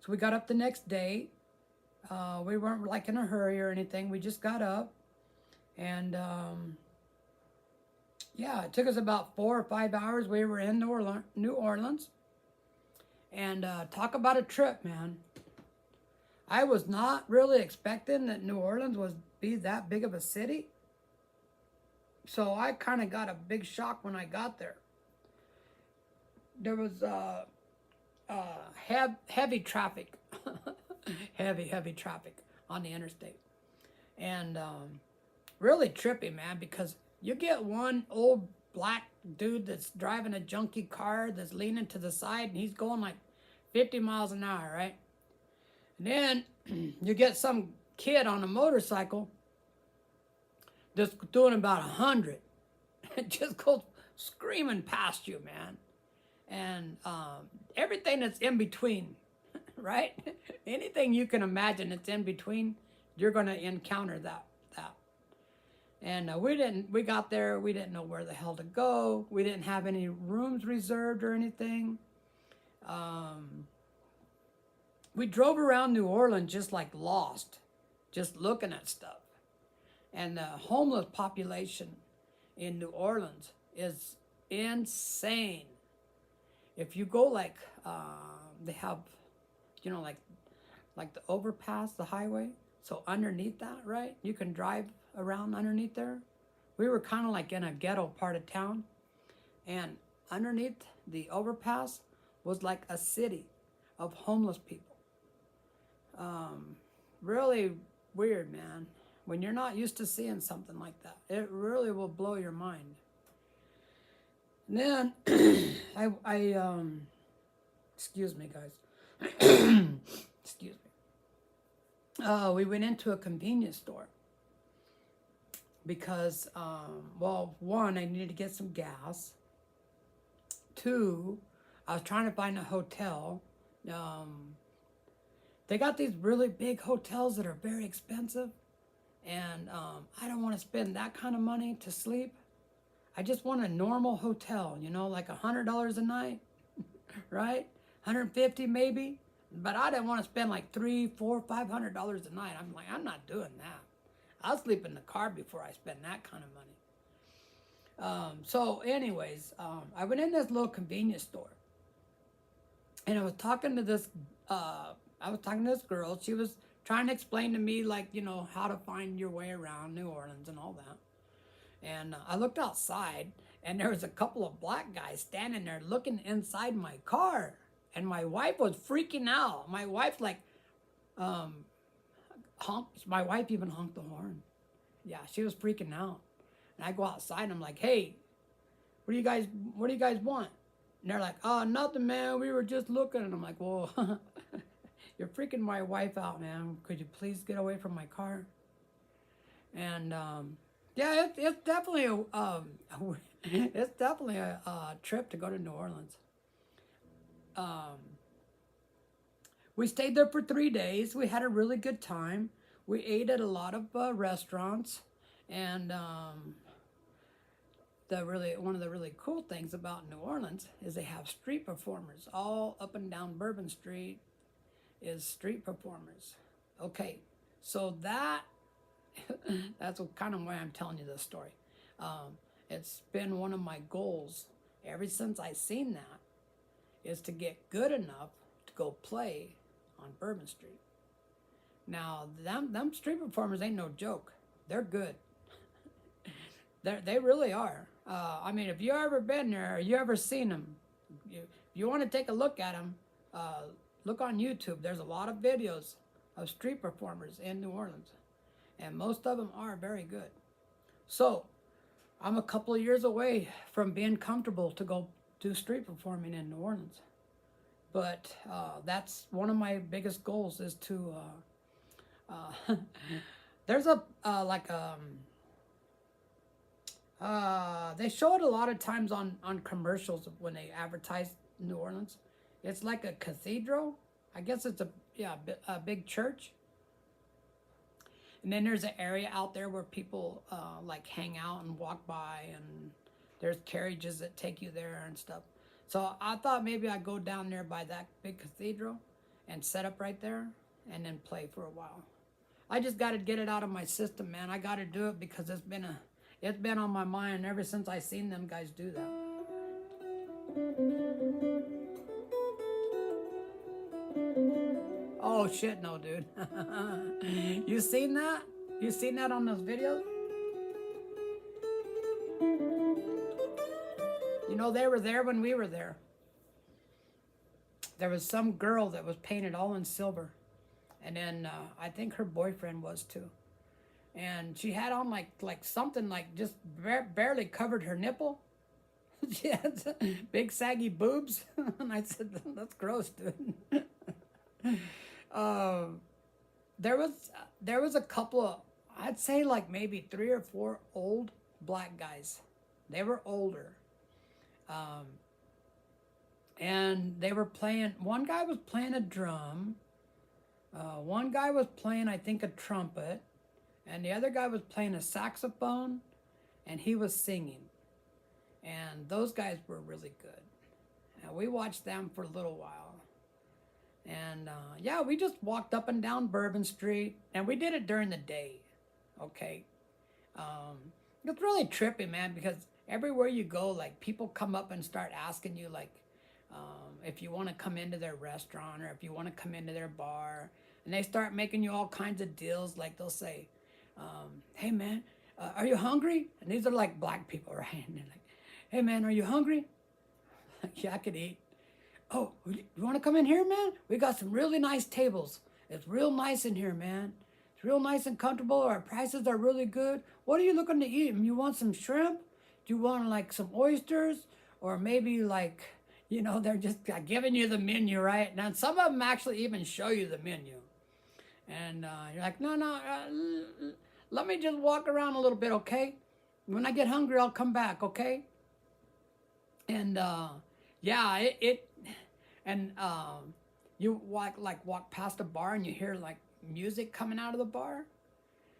A: So we got up the next day. We weren't like in a hurry or anything. We just got up. And yeah, it took us about 4 or 5 hours. We were in New Orleans. And talk about a trip, man. I was not really expecting that New Orleans would be that big of a city. So I kind of got a big shock when I got there. There was heavy traffic. heavy traffic on the interstate. And really trippy, man, because you get one old black dude that's driving a junky car that's leaning to the side and he's going like 50 miles an hour, right? And then you get some kid on a motorcycle that's doing about 100. It just goes screaming past you, man. And everything that's in between, right? Anything you can imagine that's in between, you're going to encounter that. And we got there, we didn't know where the hell to go. We didn't have any rooms reserved or anything. We drove around New Orleans just like lost, just looking at stuff. And the homeless population in New Orleans is insane. If you go like, they have, you know, like the overpass, the highway. So underneath that, right, you can drive around underneath there. We were kind of like in a ghetto part of town. And underneath the overpass was like a city of homeless people. Really weird, man. When you're not used to seeing something like that, it really will blow your mind. And then excuse me, guys. Excuse me. We went into a convenience store because, well, one, I needed to get some gas. Two, I was trying to find a hotel. They got these really big hotels that are very expensive. And I don't want to spend that kind of money to sleep. I just want a normal hotel, you know, like $100 a night, right? $150 maybe. But I didn't want to spend like $300, $400, $500 a night. I'm like, I'm not doing that. I'll sleep in the car before I spend that kind of money. So anyways, I went in this little convenience store. And I was talking to this girl. She was trying to explain to me, like, you know, how to find your way around New Orleans and all that. And I looked outside, and there was a couple of black guys standing there looking inside my car. And my wife was freaking out. My wife, like, my wife even honked the horn. Yeah, she was freaking out. And I go outside, and I'm like, hey, what do you guys want? And they're like, oh, nothing, man. We were just looking. And I'm like, well, you're freaking my wife out, man. Could you please get away from my car? And yeah, it's definitely a trip to go to New Orleans. We stayed there for 3 days. We had a really good time. We ate at a lot of restaurants, and one of the really cool things about New Orleans is they have street performers all up and down Bourbon Street. Is street performers. Okay, so that's kind of why I'm telling you this story. It's been one of my goals ever since I seen that, is to get good enough to go play on Bourbon Street. Now, them street performers ain't no joke. They're good. They really are. I mean, if you ever been there, or you ever seen them, if you want to take a look at them, look on YouTube. There's a lot of videos of street performers in New Orleans, and most of them are very good. So, I'm a couple of years away from being comfortable to go do street performing in New Orleans. But that's one of my biggest goals, is to there's a they show it a lot of times on commercials when they advertise New Orleans. It's like a cathedral. I guess it's a big church. And then there's an area out there where people like hang out and walk by, and there's carriages that take you there and stuff. So I thought maybe I'd go down there by that big cathedral and set up right there and then play for a while. I just got to get it out of my system, man. I got to do it because it's been on my mind ever since I seen them guys do that. Oh shit, no, dude. You seen that? You seen that on those videos? You know, they were there when we were there. There was some girl that was painted all in silver. And then I think her boyfriend was too. And she had on like something like just barely covered her nipple. She had big saggy boobs. And I said, that's gross, dude. There was a couple of, I'd say like maybe 3 or 4 old black guys. They were older. And they were playing, one guy was playing a drum. One guy was playing, I think, a trumpet. And the other guy was playing a saxophone. And he was singing. And those guys were really good. And we watched them for a little while. And yeah, we just walked up and down Bourbon Street. And we did it during the day. Okay. It's really trippy, man, because everywhere you go, like, people come up and start asking you, like, if you want to come into their restaurant or if you want to come into their bar. And they start making you all kinds of deals. Like, they'll say, hey, man, are you hungry? And these are like black people, right? And they're like, hey, man, are you hungry? Like, yeah, I could eat. Oh, you want to come in here, man? We got some really nice tables. It's real nice in here, man. It's real nice and comfortable. Our prices are really good. What are you looking to eat? You want some shrimp? Do you want like some oysters? Or maybe like, you know, they're just giving you the menu, right? Now, some of them actually even show you the menu. And you're like, no, let me just walk around a little bit, okay? When I get hungry, I'll come back, okay? And yeah, you walk past a bar and you hear like music coming out of the bar,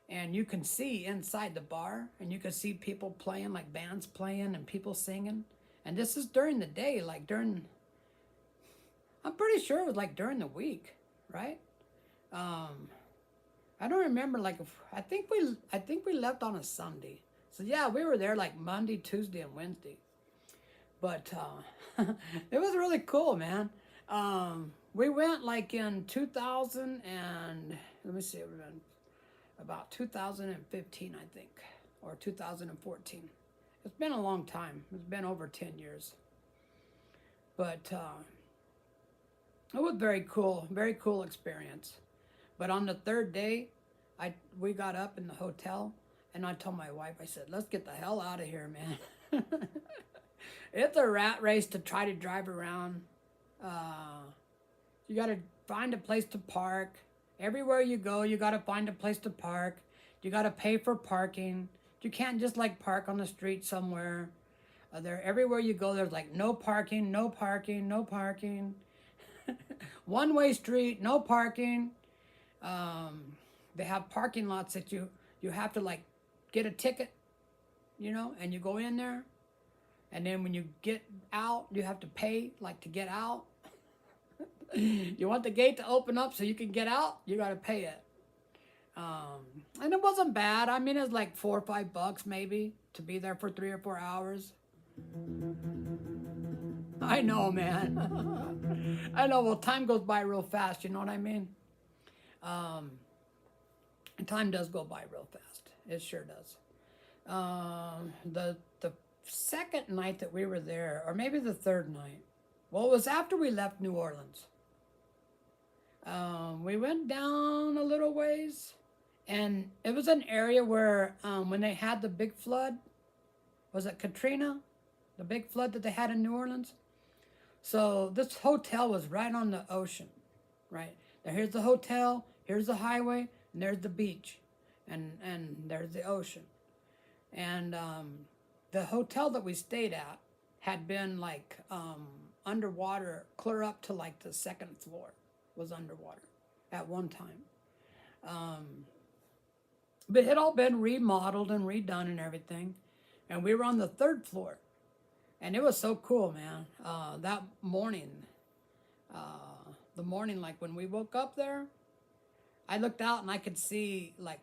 A: and you can see inside the bar, and you can see people playing, like bands playing and people singing. And this is during the day, like I'm pretty sure it was like during the week, right? I don't remember, like, I think we left on a Sunday. So yeah, we were there like Monday, Tuesday, and Wednesday. But it was really cool, man. We went like in 2000 and, let me see, it was about 2015, I think, or 2014. It's been a long time. It's been over 10 years. But it was very cool experience. But on the third day, we got up in the hotel, and I told my wife, I said, let's get the hell out of here, man. It's a rat race to try to drive around. You got to find a place to park. Everywhere you go, you got to find a place to park. You got to pay for parking. You can't just like park on the street somewhere. Everywhere you go, there's like no parking, no parking, no parking. One-way street, no parking. They have parking lots that you have to like get a ticket, and you go in there, and then when you get out, you have to pay like to get out. You want the gate to open up so you can get out, you got to pay it. And it wasn't bad. I mean, it was like $4 or $5 maybe to be there for 3 or 4 hours. I know, man. I know. Well, time goes by real fast. You know what I mean? Um, and time does go by real fast. It sure does. The second night that we were there, or maybe the third night. Well, it was after we left New Orleans. We went down a little ways, and it was an area where when they had the big flood, was it Katrina? The big flood that they had in New Orleans? So this hotel was right on the ocean, right? Now here's the hotel, here's the highway, and there's the beach, and there's the ocean. And the hotel that we stayed at had been like underwater, clear up to like the second floor was underwater at one time. But it had all been remodeled and redone and everything. And we were on the third floor. And it was so cool, man. That morning, the morning, like when we woke up there, I looked out and I could see like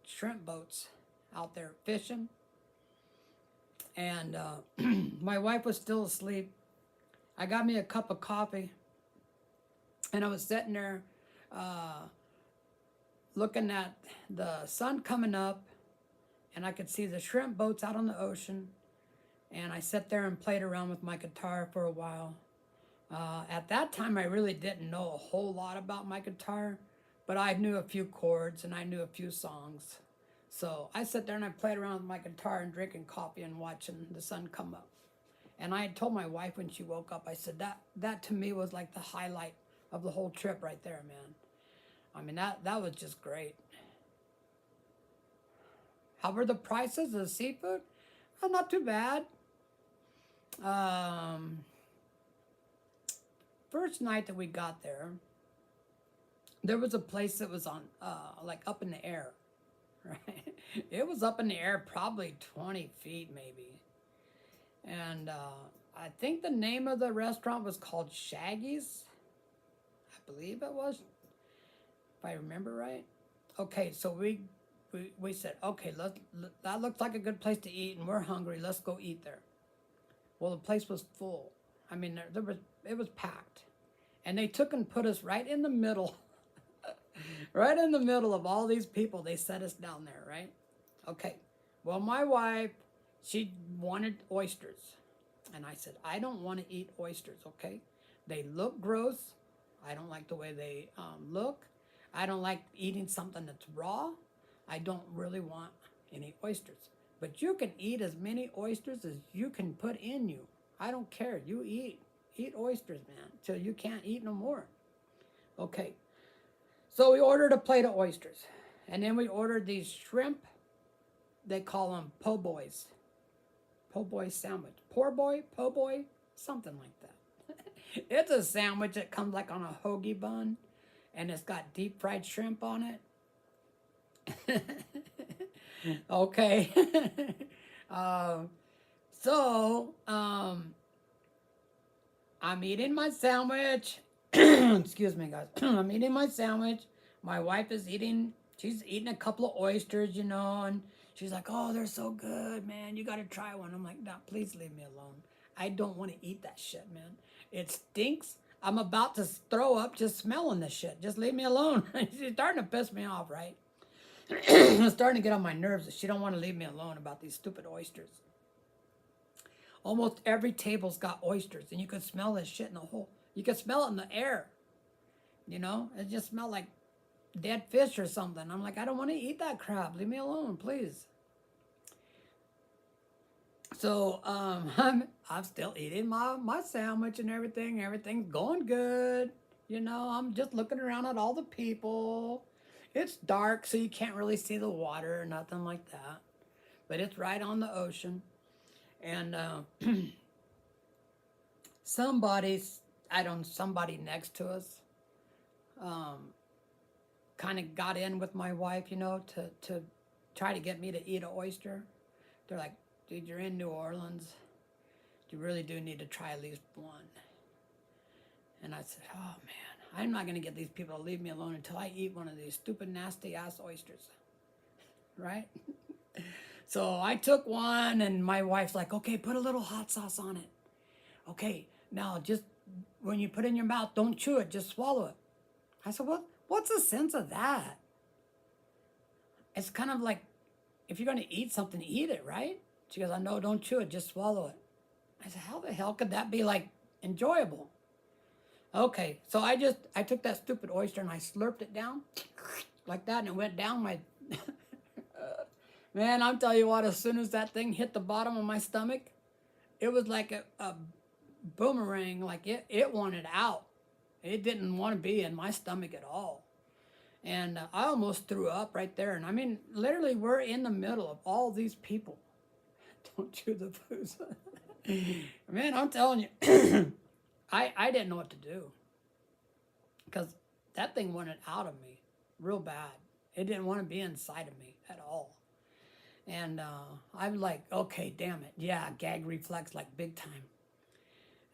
A: shrimp boats out there fishing. And my wife was still asleep. I got me a cup of coffee. And I was sitting there looking at the sun coming up. And I could see the shrimp boats out on the ocean. And I sat there and played around with my guitar for a while. At that time, I really didn't know a whole lot about my guitar, but I knew a few chords and I knew a few songs. So I sat there and I played around with my guitar and drinking coffee and watching the sun come up. And I had told my wife when she woke up, I said, that to me was like the highlight of the whole trip right there, man. I mean, that was just great. How were the prices of the seafood? Not too bad. First night that we got there was a place that was on, like up in the air, right? It was up in the air, probably 20 feet maybe. And I think the name of the restaurant was called Shaggy's. I believe it was, if I remember right. Okay, so we said, okay, that looks like a good place to eat, and we're hungry. Let's go eat there. Well, the place was full. I mean, it was packed. And they took and put us right in the middle, right in the middle of all these people. They set us down there, right? Okay. Well, my wife, she wanted oysters. And I said, I don't want to eat oysters, okay? They look gross. I don't like the way they look. I don't like eating something that's raw. I don't really want any oysters. But you can eat as many oysters as you can put in you. I don't care. You eat. Eat oysters, man, till you can't eat no more. Okay. So we ordered a plate of oysters. And then we ordered these shrimp. They call them po' boys. Po' boy sandwich. Poor boy, po' boy, something like that. It's a sandwich that comes like on a hoagie bun. And it's got deep fried shrimp on it. Okay. So, I'm eating my sandwich. Excuse me, guys. I'm eating my sandwich. My wife is she's eating a couple of oysters, and she's like, oh, they're so good, man. You got to try one. I'm like, no, please leave me alone. I don't want to eat that shit, man. It stinks. I'm about to throw up just smelling this shit. Just leave me alone. She's starting to piss me off, right? It's starting to get on my nerves that she don't want to leave me alone about these stupid oysters. Almost every table's got oysters, and you could smell this shit in the whole. You could smell it in the air. It just smelled like dead fish or something. I'm like, I don't want to eat that crap. Leave me alone, please. So I'm still eating my sandwich and everything. Everything's going good. I'm just looking around at all the people. It's dark, so you can't really see the water or nothing like that. But it's right on the ocean. And somebody next to us kind of got in with my wife, you know, to try to get me to eat an oyster. They're like, dude, you're in New Orleans. You really do need to try at least one. And I said, oh man, I'm not going to get these people to leave me alone until I eat one of these stupid, nasty ass oysters. Right? So I took one, and my wife's like, okay, put a little hot sauce on it. Okay, now just when you put it in your mouth, don't chew it, just swallow it. I said, what's the sense of that? It's kind of like, if you're going to eat something, eat it, right? She goes, I know, don't chew it, just swallow it. I said, how the hell could that be like enjoyable? Okay, so I took that stupid oyster and I slurped it down like that, and it went down my... Man, I'm telling you what, as soon as that thing hit the bottom of my stomach, it was like a boomerang, like it wanted out. It didn't want to be in my stomach at all. And I almost threw up right there. And I mean, literally, we're in the middle of all these people. Don't chew the foods. Man, I'm telling you, I didn't know what to do. Because that thing wanted out of me real bad. It didn't want to be inside of me at all. And I'm like, okay, damn it. Yeah, gag reflex, like big time.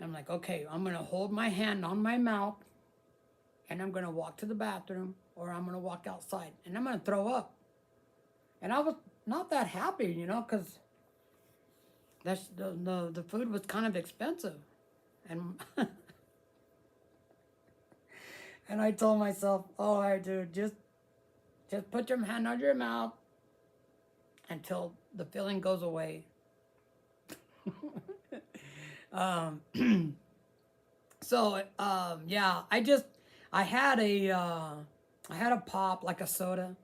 A: I'm like, okay, I'm going to hold my hand on my mouth, and I'm going to walk to the bathroom, or I'm going to walk outside, and I'm going to throw up. And I was not that happy, you know, because the food was kind of expensive. And and I told myself, all right, dude, just put your hand on your mouth until the feeling goes away. Yeah, I had a pop, like a soda,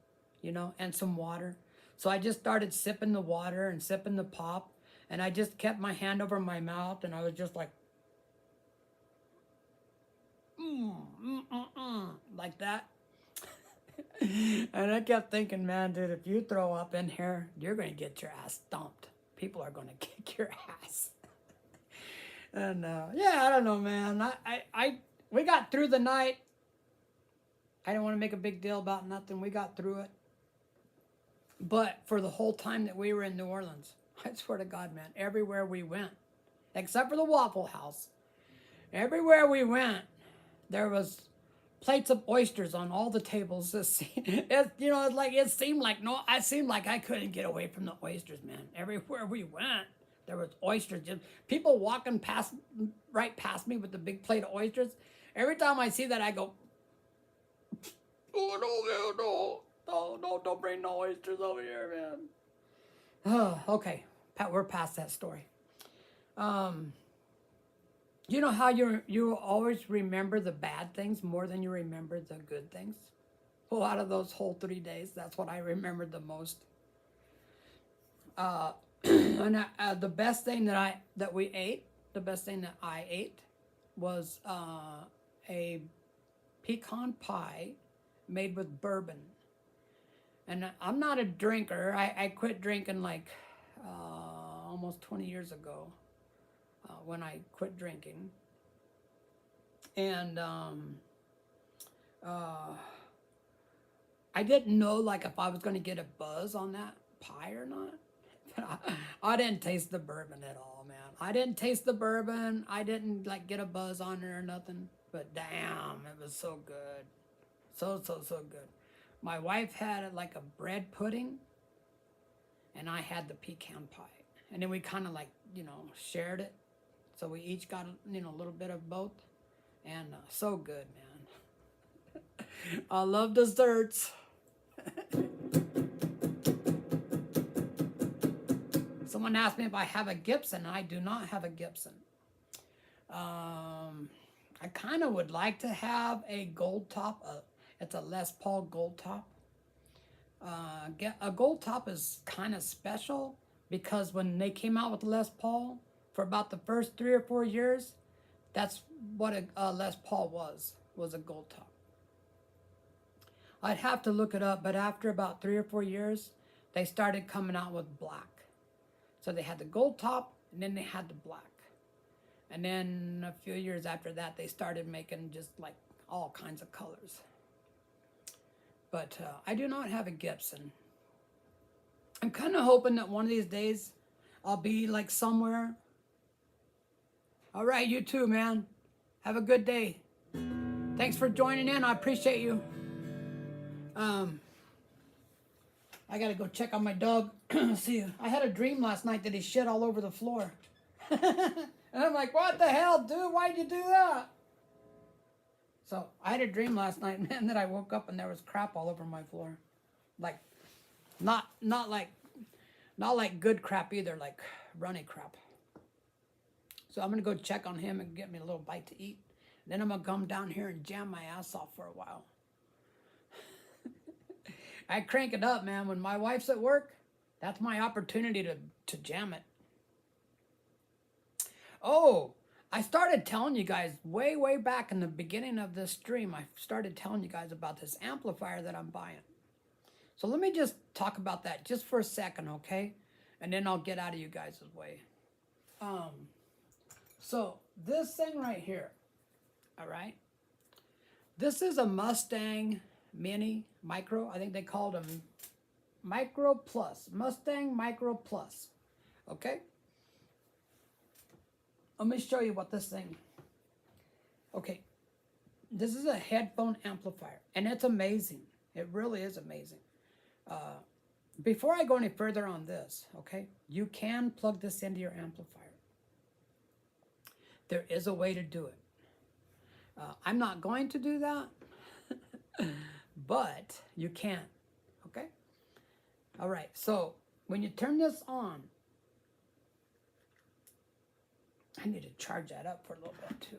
A: you know, and some water. So I just started sipping the water and sipping the pop, and I just kept my hand over my mouth, and I was just like, like that. And I kept thinking, man, dude, if you throw up in here, you're going to get your ass stomped. People are going to kick your ass. And yeah, I don't know, man. We got through the night. I didn't want to make a big deal about nothing. We got through it. But for the whole time that we were in New Orleans, I swear to God, man, everywhere we went, except for the Waffle House, everywhere we went, there was plates of oysters on all the tables. It seemed like I couldn't get away from the oysters, man. Everywhere we went, there was oysters. Just people walking right past me with the big plate of oysters. Every time I see that, I go, oh, no, don't bring no oysters over here, man. Oh, okay, we're past that story. You know how you always remember the bad things more than you remember the good things? Well, out of those whole 3 days, that's what I remembered the most. And the best thing that I ate was a pecan pie made with bourbon. And I'm not a drinker. I quit drinking like almost 20 years ago when I quit drinking. And I didn't know like if I was going to get a buzz on that pie or not. I didn't taste the bourbon at all, man. I didn't taste the bourbon. I didn't like get a buzz on it or nothing. But damn, it was so good. So good. My wife had it like a bread pudding, and I had the pecan pie. And then we kind of like, shared it. So we each got, a little bit of both. And so good, man. I love desserts. Someone asked me if I have a Gibson. I do not have a Gibson. I kind of would like to have a gold top. It's a Les Paul gold top. A gold top is kind of special because when they came out with Les Paul, for about the first 3 or 4 years, that's what a Les Paul was a gold top. I'd have to look it up, but after about 3 or 4 years, they started coming out with black. So they had the gold top, and then they had the black. And then a few years after that, they started making just like all kinds of colors. But I do not have a Gibson. I'm kind of hoping that one of these days I'll be like somewhere. All right, you too, man. Have a good day. Thanks for joining in. I appreciate you. I gotta go check on my dog. See, I had a dream last night that he shit all over the floor. And I'm like, what the hell, dude? Why'd you do that? So I had a dream last night, man, that I woke up and there was crap all over my floor. Like, not like good crap either, like runny crap. So I'm gonna go check on him and get me a little bite to eat. Then I'm gonna come down here and jam my ass off for a while. I crank it up, man. When my wife's at work, that's my opportunity to jam it. Oh, I started telling you guys way back in the beginning of this stream, I started telling you guys about this amplifier that I'm buying. So let me just talk about that just for a second, okay? And then I'll get out of you guys' way. So this thing right here, all right? This is a Mustang Mini Micro. I think they called them Micro Plus. Mustang Micro Plus. Okay? Let me show you what this thing... Okay. This is a headphone amplifier. And it's amazing. It really is amazing. Before I go any further on this, okay? You can plug this into your amplifier. There is a way to do it. I'm not going to do that. But you can, okay? All right, so when you turn this on, I need to charge that up for a little bit too.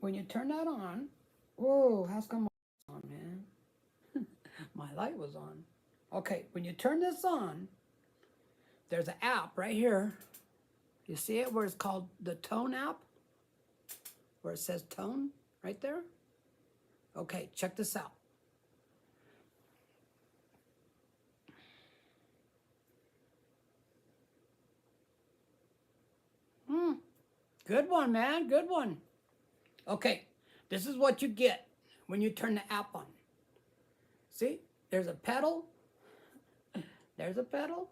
A: When you turn that on, whoa, how's come on, man? My light was on. Okay, when you turn this on, there's an app right here. You see it where it's called the Tone app? Where it says Tone, right there? Okay, check this out. Good one, man. Good one. Okay, this is what you get when you turn the app on. See, there's a pedal. There's a pedal.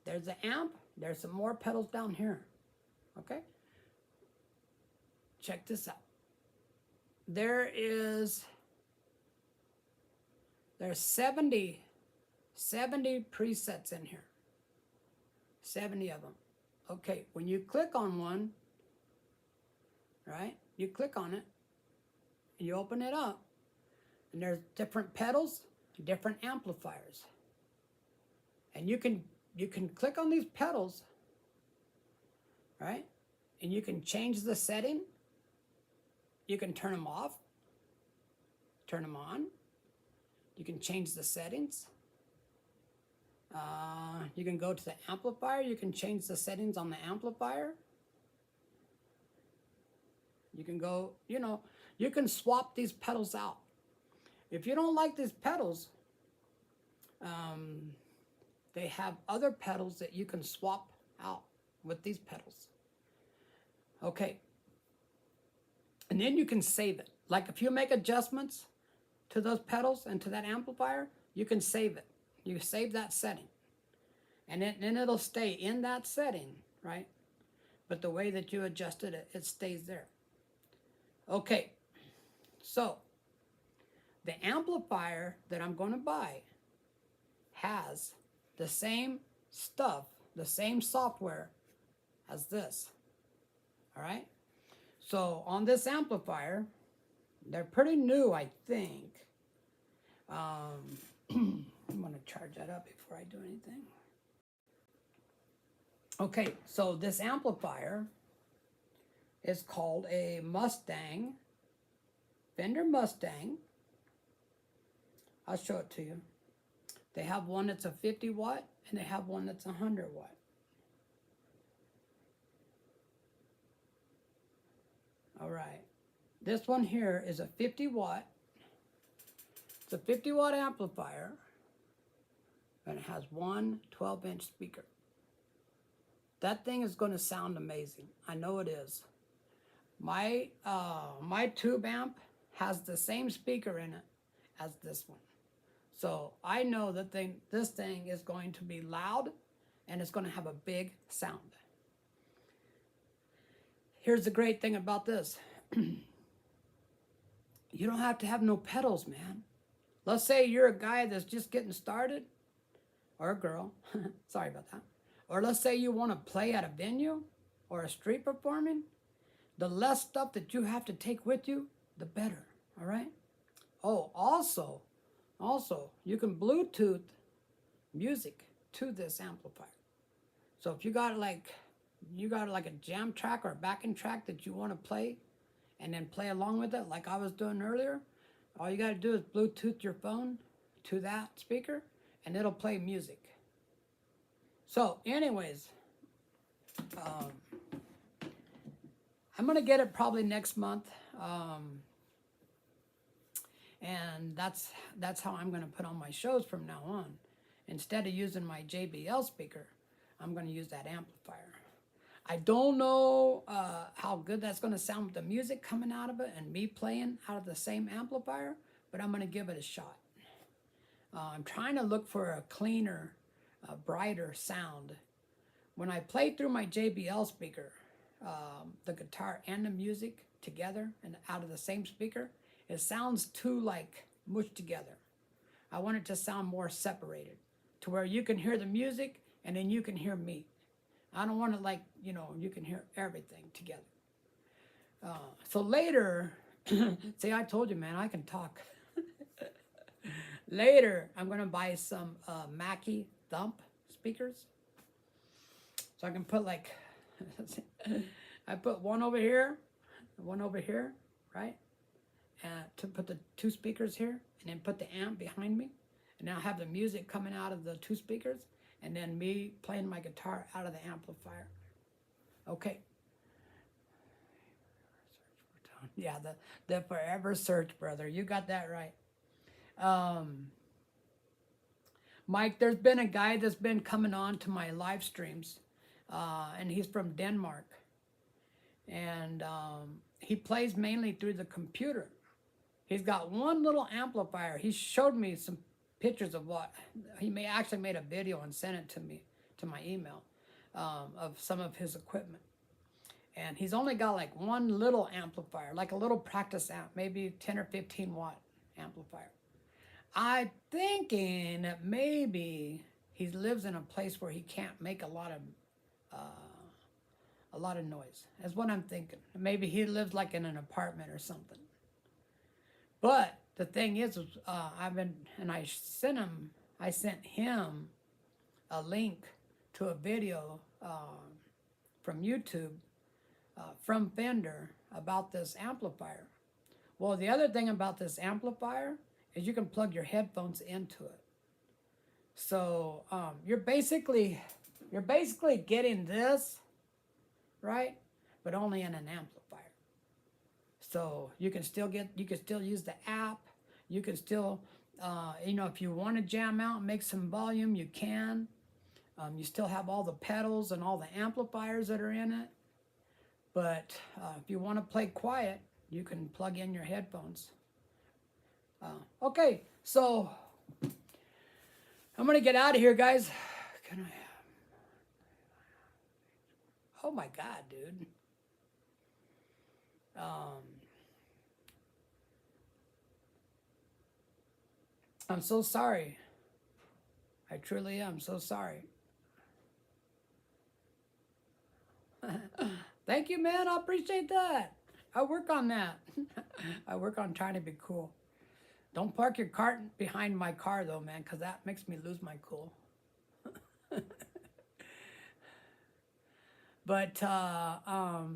A: There's the amp. There's some more pedals down here. Okay? Check this out. There's 70 presets in here. 70 of them. Okay, when you click on one, right? You click on it, and you open it up, and there's different pedals, different amplifiers. And you can click on these pedals, right? And you can change the setting. You can turn them off, turn them on. You can change the settings. You can go to the amplifier. You can change the settings on the amplifier. You can go, you can swap these pedals out. If you don't like these pedals, they have other pedals that you can swap out with these pedals. Okay. And then you can save it. Like if you make adjustments to those pedals and to that amplifier, you can save it. You save that setting. And then it'll stay in that setting, right? But the way that you adjusted it, it stays there. Okay. So, the amplifier that I'm going to buy has the same stuff, the same software as this. All right? So, on this amplifier, they're pretty new, I think. I'm going to charge that up before I do anything. Okay, so this amplifier is called a Mustang, Fender Mustang. I'll show it to you. They have one that's a 50 watt and they have one that's 100 watt. All right, this one here is a 50 watt. It's a 50 watt amplifier and it has one 12-inch speaker. That thing is going to sound amazing. I know it is. My tube amp has the same speaker in it as this one. So I know that this thing is going to be loud and it's going to have a big sound. Here's the great thing about this. You don't have to have no pedals, man. Let's say you're a guy that's just getting started, or a girl, sorry about that. Or let's say you want to play at a venue or a street performing. The less stuff that you have to take with you, the better, all right? Oh, also, you can Bluetooth music to this amplifier. So if you got like a jam track or a backing track that you want to play and then play along with it like I was doing earlier, all you got to do is Bluetooth your phone to that speaker and it'll play music. So anyways, I'm going to get it probably next month. And that's how I'm going to put on my shows from now on. Instead of using my JBL speaker, I'm going to use that amplifier. I don't know how good that's going to sound with the music coming out of it and me playing out of the same amplifier, but I'm going to give it a shot. I'm trying to look for a cleaner, brighter sound. When I play through my JBL speaker, the guitar and the music together and out of the same speaker, it sounds too like mushed together. I want it to sound more separated to where you can hear the music and then you can hear me. I don't want it like, you can hear everything together. So later, see, I told you, man, I can talk. Later, I'm going to buy some Mackie Thump speakers. So I can put like, I put one over here, right? To put the two speakers here, and then put the amp behind me. And now have the music coming out of the two speakers, and then me playing my guitar out of the amplifier. Okay. Yeah, the forever search, brother. You got that right. Mike, there's been a guy that's been coming on to my live streams, and he's from Denmark. And he plays mainly through the computer. He's got one little amplifier. He showed me some pictures of what he actually made a video and sent it to me to my email of some of his equipment. And he's only got like one little amplifier, like a little practice amp, maybe 10 or 15 watt amplifier. I'm thinking that maybe he lives in a place where he can't make a lot of noise. That's what I'm thinking. Maybe he lives like in an apartment or something. But the thing is, I sent him a link to a video from YouTube from Fender about this amplifier. Well, the other thing about this amplifier is you can plug your headphones into it. So you're basically getting this, right? But only in an amplifier. So you can still use the app. You can still, if you want to jam out and make some volume, you can. You still have all the pedals and all the amplifiers that are in it. But if you want to play quiet, you can plug in your headphones. Okay, so I'm going to get out of here, guys. Oh my God, dude. I'm so sorry. I truly am so sorry. Thank you, man. I appreciate that. I work on that. I work on trying to be cool. Don't park your cart behind my car, though, man, because that makes me lose my cool. But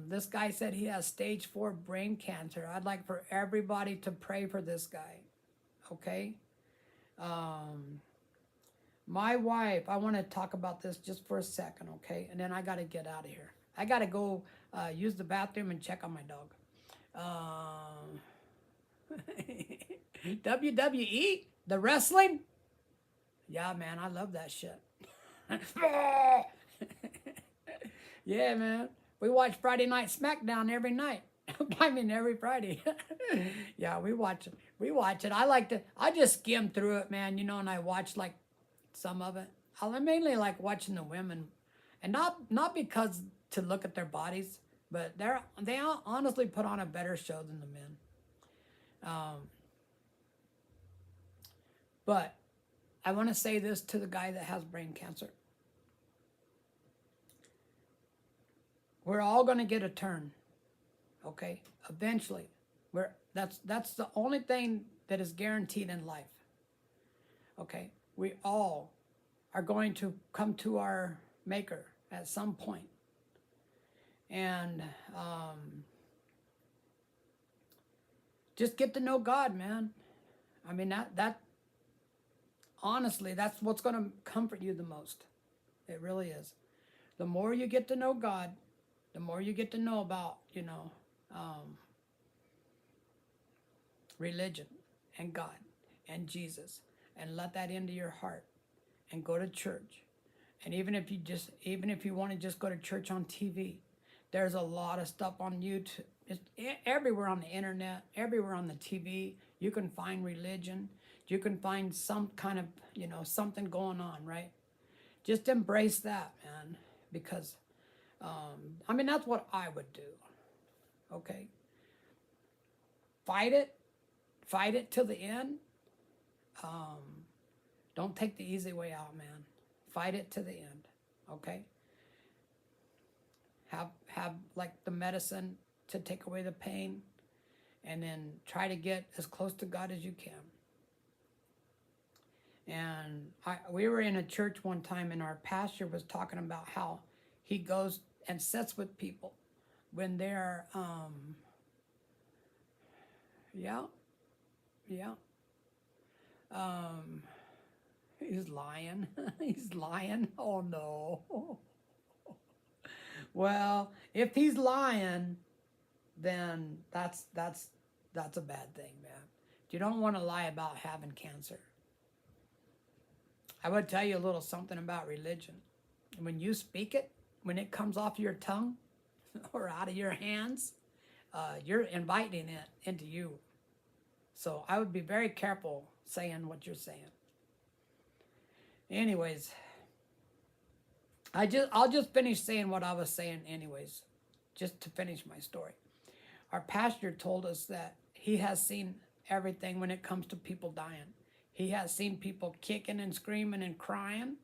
A: this guy said he has stage 4 brain cancer. I'd like for everybody to pray for this guy, okay? My wife, I want to talk about this just for a second, okay? And then I got to get out of here. I got to go use the bathroom and check on my dog. WWE, the wrestling? Yeah, man, I love that shit. Yeah, man. We watch Friday Night SmackDown every night. I mean, every Friday. Yeah, we watch it. We watch it. I just skim through it, man, and I watch like some of it. I mainly like watching the women, and not because to look at their bodies, but they honestly put on a better show than the men. Um, but I want to say this to the guy that has brain cancer. We're all going to get a turn, okay? Eventually. That's the only thing that is guaranteed in life. Okay? We all are going to come to our maker at some point. And just get to know God, man. I mean, that honestly, that's what's going to comfort you the most. It really is. The more you get to know God, the more you get to know about, religion and God and Jesus, and let that into your heart, and go to church. And even if you want to just go to church on TV, there's a lot of stuff on YouTube. It's everywhere on the internet, everywhere on the TV. You can find religion. You can find some kind of, something going on, right? Just embrace that, man, because, I mean, that's what I would do, okay? Fight it till the end. Don't take the easy way out, man. Fight it to the end, okay? Have like the medicine to take away the pain, and then try to get as close to God as you can. And we were in a church one time, and our pastor was talking about how he goes and sits with people when they're, yeah, he's lying. He's lying. Oh no. Well, if he's lying, then that's a bad thing, man. You don't want to lie about having cancer. I would tell you a little something about religion. When you speak it, when it comes off your tongue or out of your hands, you're inviting it into you. So I would be very careful saying what you're saying. Anyways, I'll just finish saying what I was saying anyways, just to finish my story. Our pastor told us that he has seen everything when it comes to people dying. He has seen people kicking and screaming and crying.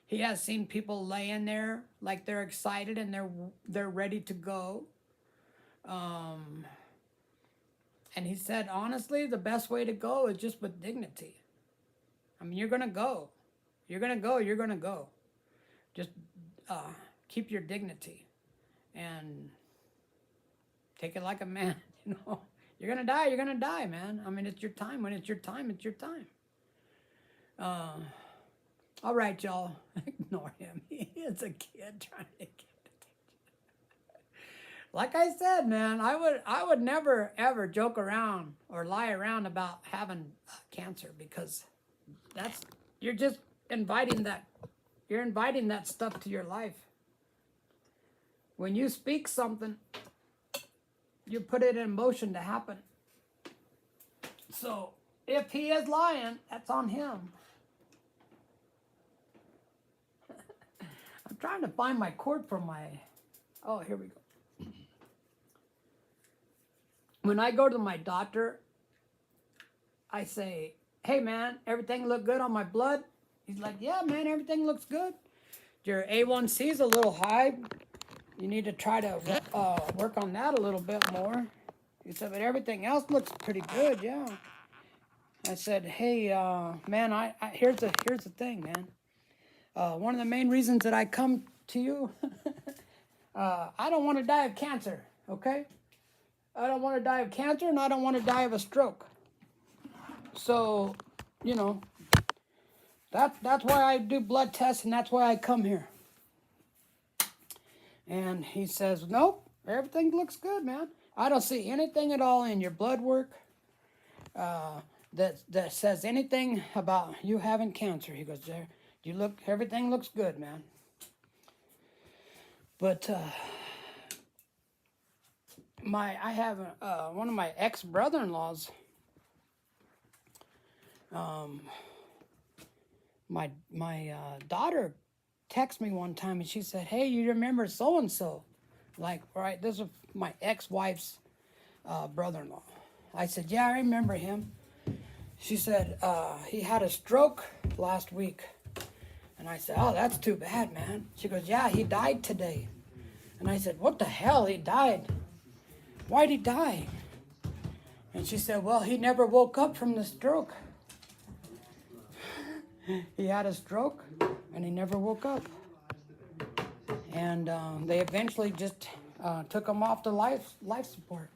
A: He has seen people laying there like they're excited and they're ready to go. And he said, honestly, the best way to go is just with dignity. I mean, you're going to go. You're going to go. You're going to go. Just keep your dignity and take it like a man, You're going to die, man. I mean, it's your time. When it's your time, it's your time. All right, y'all. Ignore him. He is a kid trying to get like I said, man, I would never ever joke around or lie around about having cancer, because you're just inviting that stuff to your life. When you speak something, you put it in motion to happen. So if he is lying, that's on him. I'm trying to find my cord for my, oh, here we go. When I go to my doctor, I say, hey man, everything look good on my blood? He's like, yeah man, everything looks good. Your A1C is a little high. You need to try to work on that a little bit more. He said, but everything else looks pretty good, yeah. I said, hey, man, here's the thing, man. One of the main reasons that I come to you, I don't want to die of cancer, okay? I don't want to die of cancer, and I don't want to die of a stroke. So, that's why I do blood tests, and that's why I come here. And he says, nope, everything looks good, man. I don't see anything at all in your blood work that says anything about you having cancer. He goes, there, everything looks good, man. But I have one of my ex brother-in-laws. My daughter texted me one time and she said, "Hey, you remember so and so?" Like, right, this is my ex-wife's brother-in-law. I said, "Yeah, I remember him." She said, "He had a stroke last week." And I said, "Oh, that's too bad, man." She goes, "Yeah, he died today." And I said, "What the hell? He died? Why'd he die?" And she said, "Well, he never woke up from the stroke. He had a stroke and he never woke up." And they eventually just took him off the life support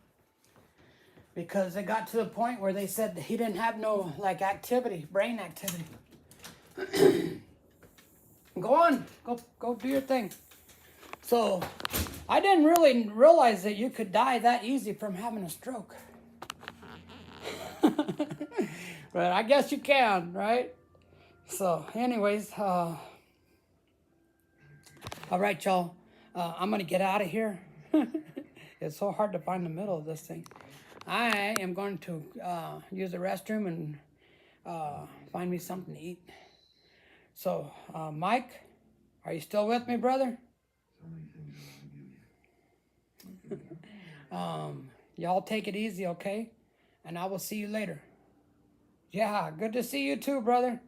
A: because they got to the point where they said that he didn't have no like activity, brain activity. Go on, go do your thing. So I didn't really realize that you could die that easy from having a stroke. But I guess you can, right? So anyways, all right, y'all. I'm going to get out of here. It's so hard to find the middle of this thing. I am going to use the restroom and find me something to eat. So, Mike, are you still with me, brother? Y'all take it easy, okay? And I will see you later. Yeah, good to see you too, brother.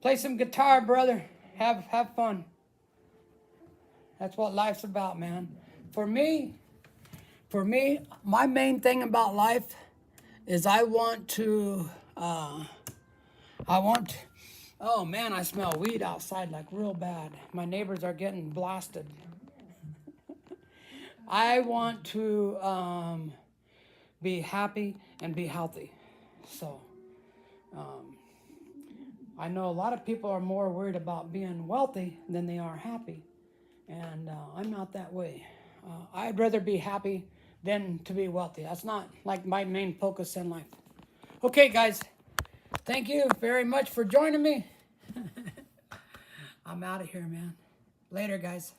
A: Play some guitar, brother. Have fun. That's what life's about, man. For me, my main thing about life is I want, oh man, I smell weed outside like real bad. My neighbors are getting blasted. I want to be happy and be healthy. So, I know a lot of people are more worried about being wealthy than they are happy. And I'm not that way. I'd rather be happy than to be wealthy. That's not like my main focus in life. Okay, guys. Thank you very much for joining me. I'm out of here, man. Later, guys.